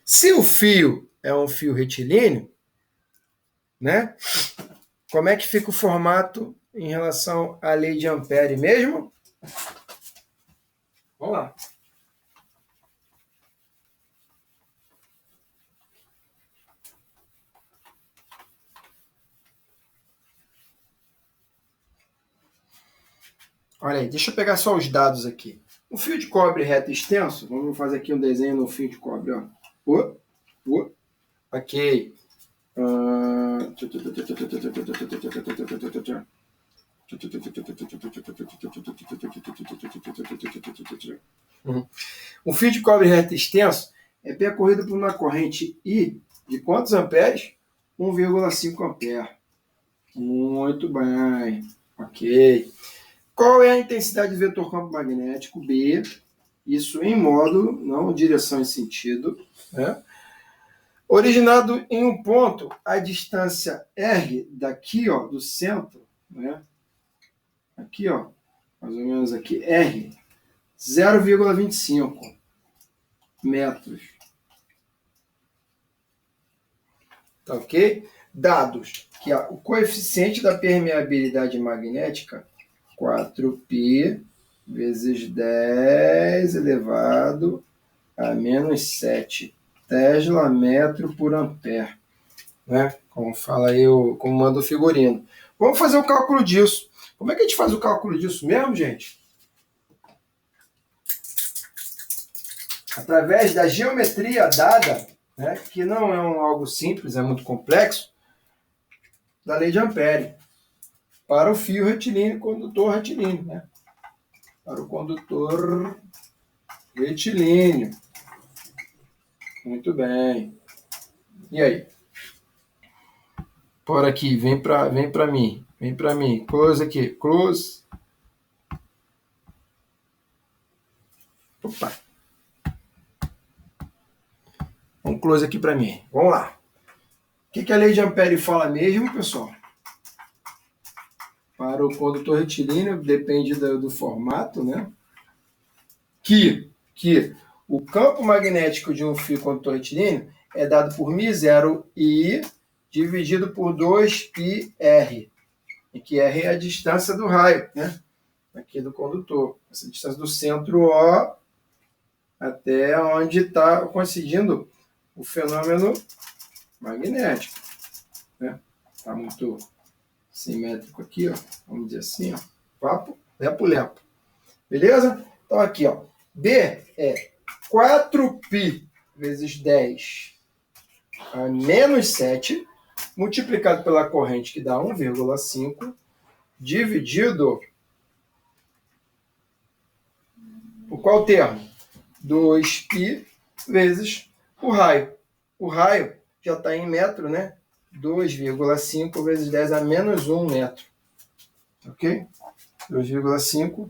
S1: Se o fio é um fio retilíneo, né? Como é que fica o formato em relação à lei de Ampere mesmo? Vamos lá. Olha aí, deixa eu pegar só os dados aqui. Um fio de cobre reto extenso, vamos fazer aqui um desenho no fio de cobre, ó. Ok. Um fio de cobre reto extenso é percorrido por uma corrente I de quantos amperes? 1,5 ampere. Muito bem. Ok. Qual é a intensidade do vetor campo magnético? B. Isso em módulo, não direção e sentido. Né? Originado em um ponto, a distância R daqui, ó, do centro, né? Aqui, ó, mais ou menos aqui, R, 0,25 metros. Tá ok? Dados. que o coeficiente da permeabilidade magnética, 4π vezes 10 elevado a menos 7 Tesla metro por ampere, né? Como fala aí, como manda o figurino. Vamos fazer o cálculo disso. Como é que a gente faz o cálculo disso mesmo, gente? Através da geometria dada, né, que não é algo simples, é muito complexo, da lei de Ampere, para o fio retilíneo, condutor retilíneo, né? Para o condutor retilíneo. Muito bem. E aí? Por aqui, vem para mim. Vem para mim. Close aqui. Close. Opa. Um close aqui para mim. Vamos lá. O que a lei de Ampere fala mesmo, pessoal? Para o condutor retilíneo, depende do formato, né? Que o campo magnético de um fio condutor retilíneo é dado por μ0i dividido por 2πr, em que R é a distância do raio, né? Aqui do condutor. Essa distância do centro O até onde está coincidindo o fenômeno magnético, né? Está muito simétrico aqui, ó. Vamos dizer assim, ó. Papo, lepo. Beleza? Então aqui, ó. B é 4π vezes 10 a menos 7, multiplicado pela corrente, que dá 1,5, dividido por qual termo? 2π vezes o raio. O raio já está em metro, né? 2,5 vezes 10 a menos 1 metro. Ok? 2,5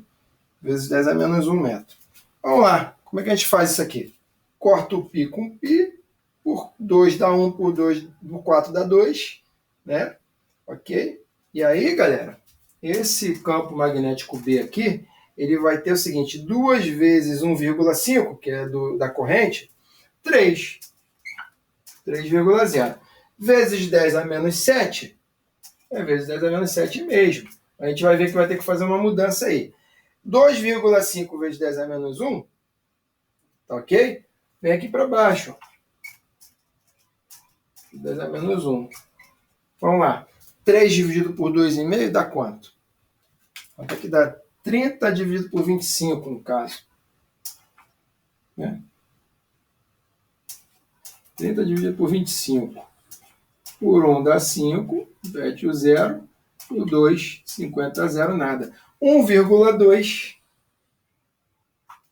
S1: vezes 10 a menos 1 metro. Vamos lá. Como é que a gente faz isso aqui? Corta o π com π, por 2 dá 1, por 2, por 4 dá 2, né? Ok? E aí, galera, esse campo magnético B aqui, ele vai ter o seguinte, 2 vezes 1,5, que é da corrente, 3. 3,0. Vezes 10 a menos 7, é vezes 10 a menos 7 mesmo. A gente vai ver que vai ter que fazer uma mudança aí. 2,5 vezes 10 a menos 1, tá ok? Vem aqui para baixo. 10 a menos 1. Vamos lá. 3 dividido por 2,5 dá quanto? Quanto é que dá? 30 dividido por 25, no caso. Né? 30 dividido por 25. Por 1 dá 5, perde o 0. Por 2, 50 a 0, nada. 1,2.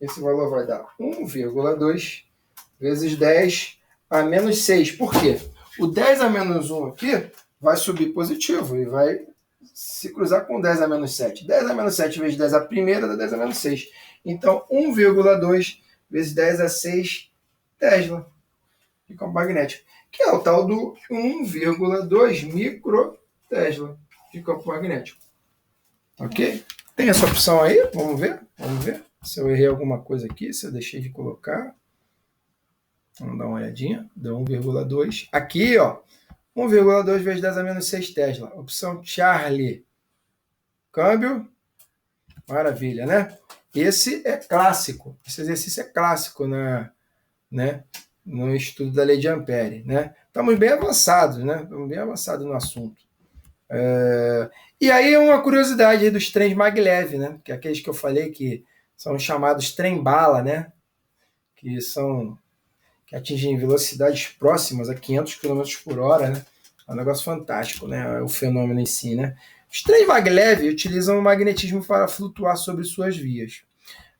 S1: Esse valor vai dar 1,2 vezes 10 a menos 6. Por quê? O 10 a menos 1 aqui vai subir positivo e vai se cruzar com 10 a menos 7. 10 a menos 7 vezes 10 a primeira dá 10 a menos 6. Então, 1,2 vezes 10 a 6 Tesla de campo magnético, que é o tal do 1,2 microtesla de campo magnético. Ok? Tem essa opção aí? Vamos ver? Vamos ver se eu errei alguma coisa aqui, se eu deixei de colocar. Vamos dar uma olhadinha. Deu 1,2. Aqui, ó. 1,2 vezes 10 a menos 6 Tesla. Opção Charlie. Câmbio. Maravilha, né? Esse é clássico. Esse exercício é clássico né, no estudo da lei de Ampere, né? Estamos bem avançados, né? Estamos bem avançados no assunto. E aí uma curiosidade aí dos trens maglev, né? Que é aqueles que eu falei que são chamados trem-bala, né? Que atingem velocidades próximas a 500 km por hora, né? É um negócio fantástico, né? O fenômeno em si, né? Os trens maglev utilizam o magnetismo para flutuar sobre suas vias.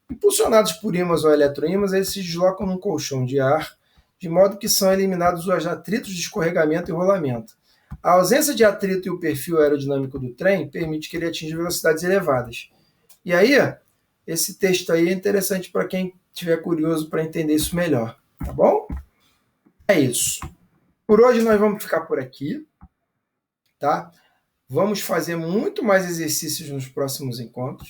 S1: Impulsionados por ímãs ou eletroímãs, eles se deslocam num colchão de ar, de modo que são eliminados os atritos de escorregamento e rolamento. A ausência de atrito e o perfil aerodinâmico do trem permite que ele atinja velocidades elevadas. E aí, esse texto aí é interessante para quem estiver curioso para entender isso melhor, tá bom? É isso. Por hoje nós vamos ficar por aqui, tá? Vamos fazer muito mais exercícios nos próximos encontros.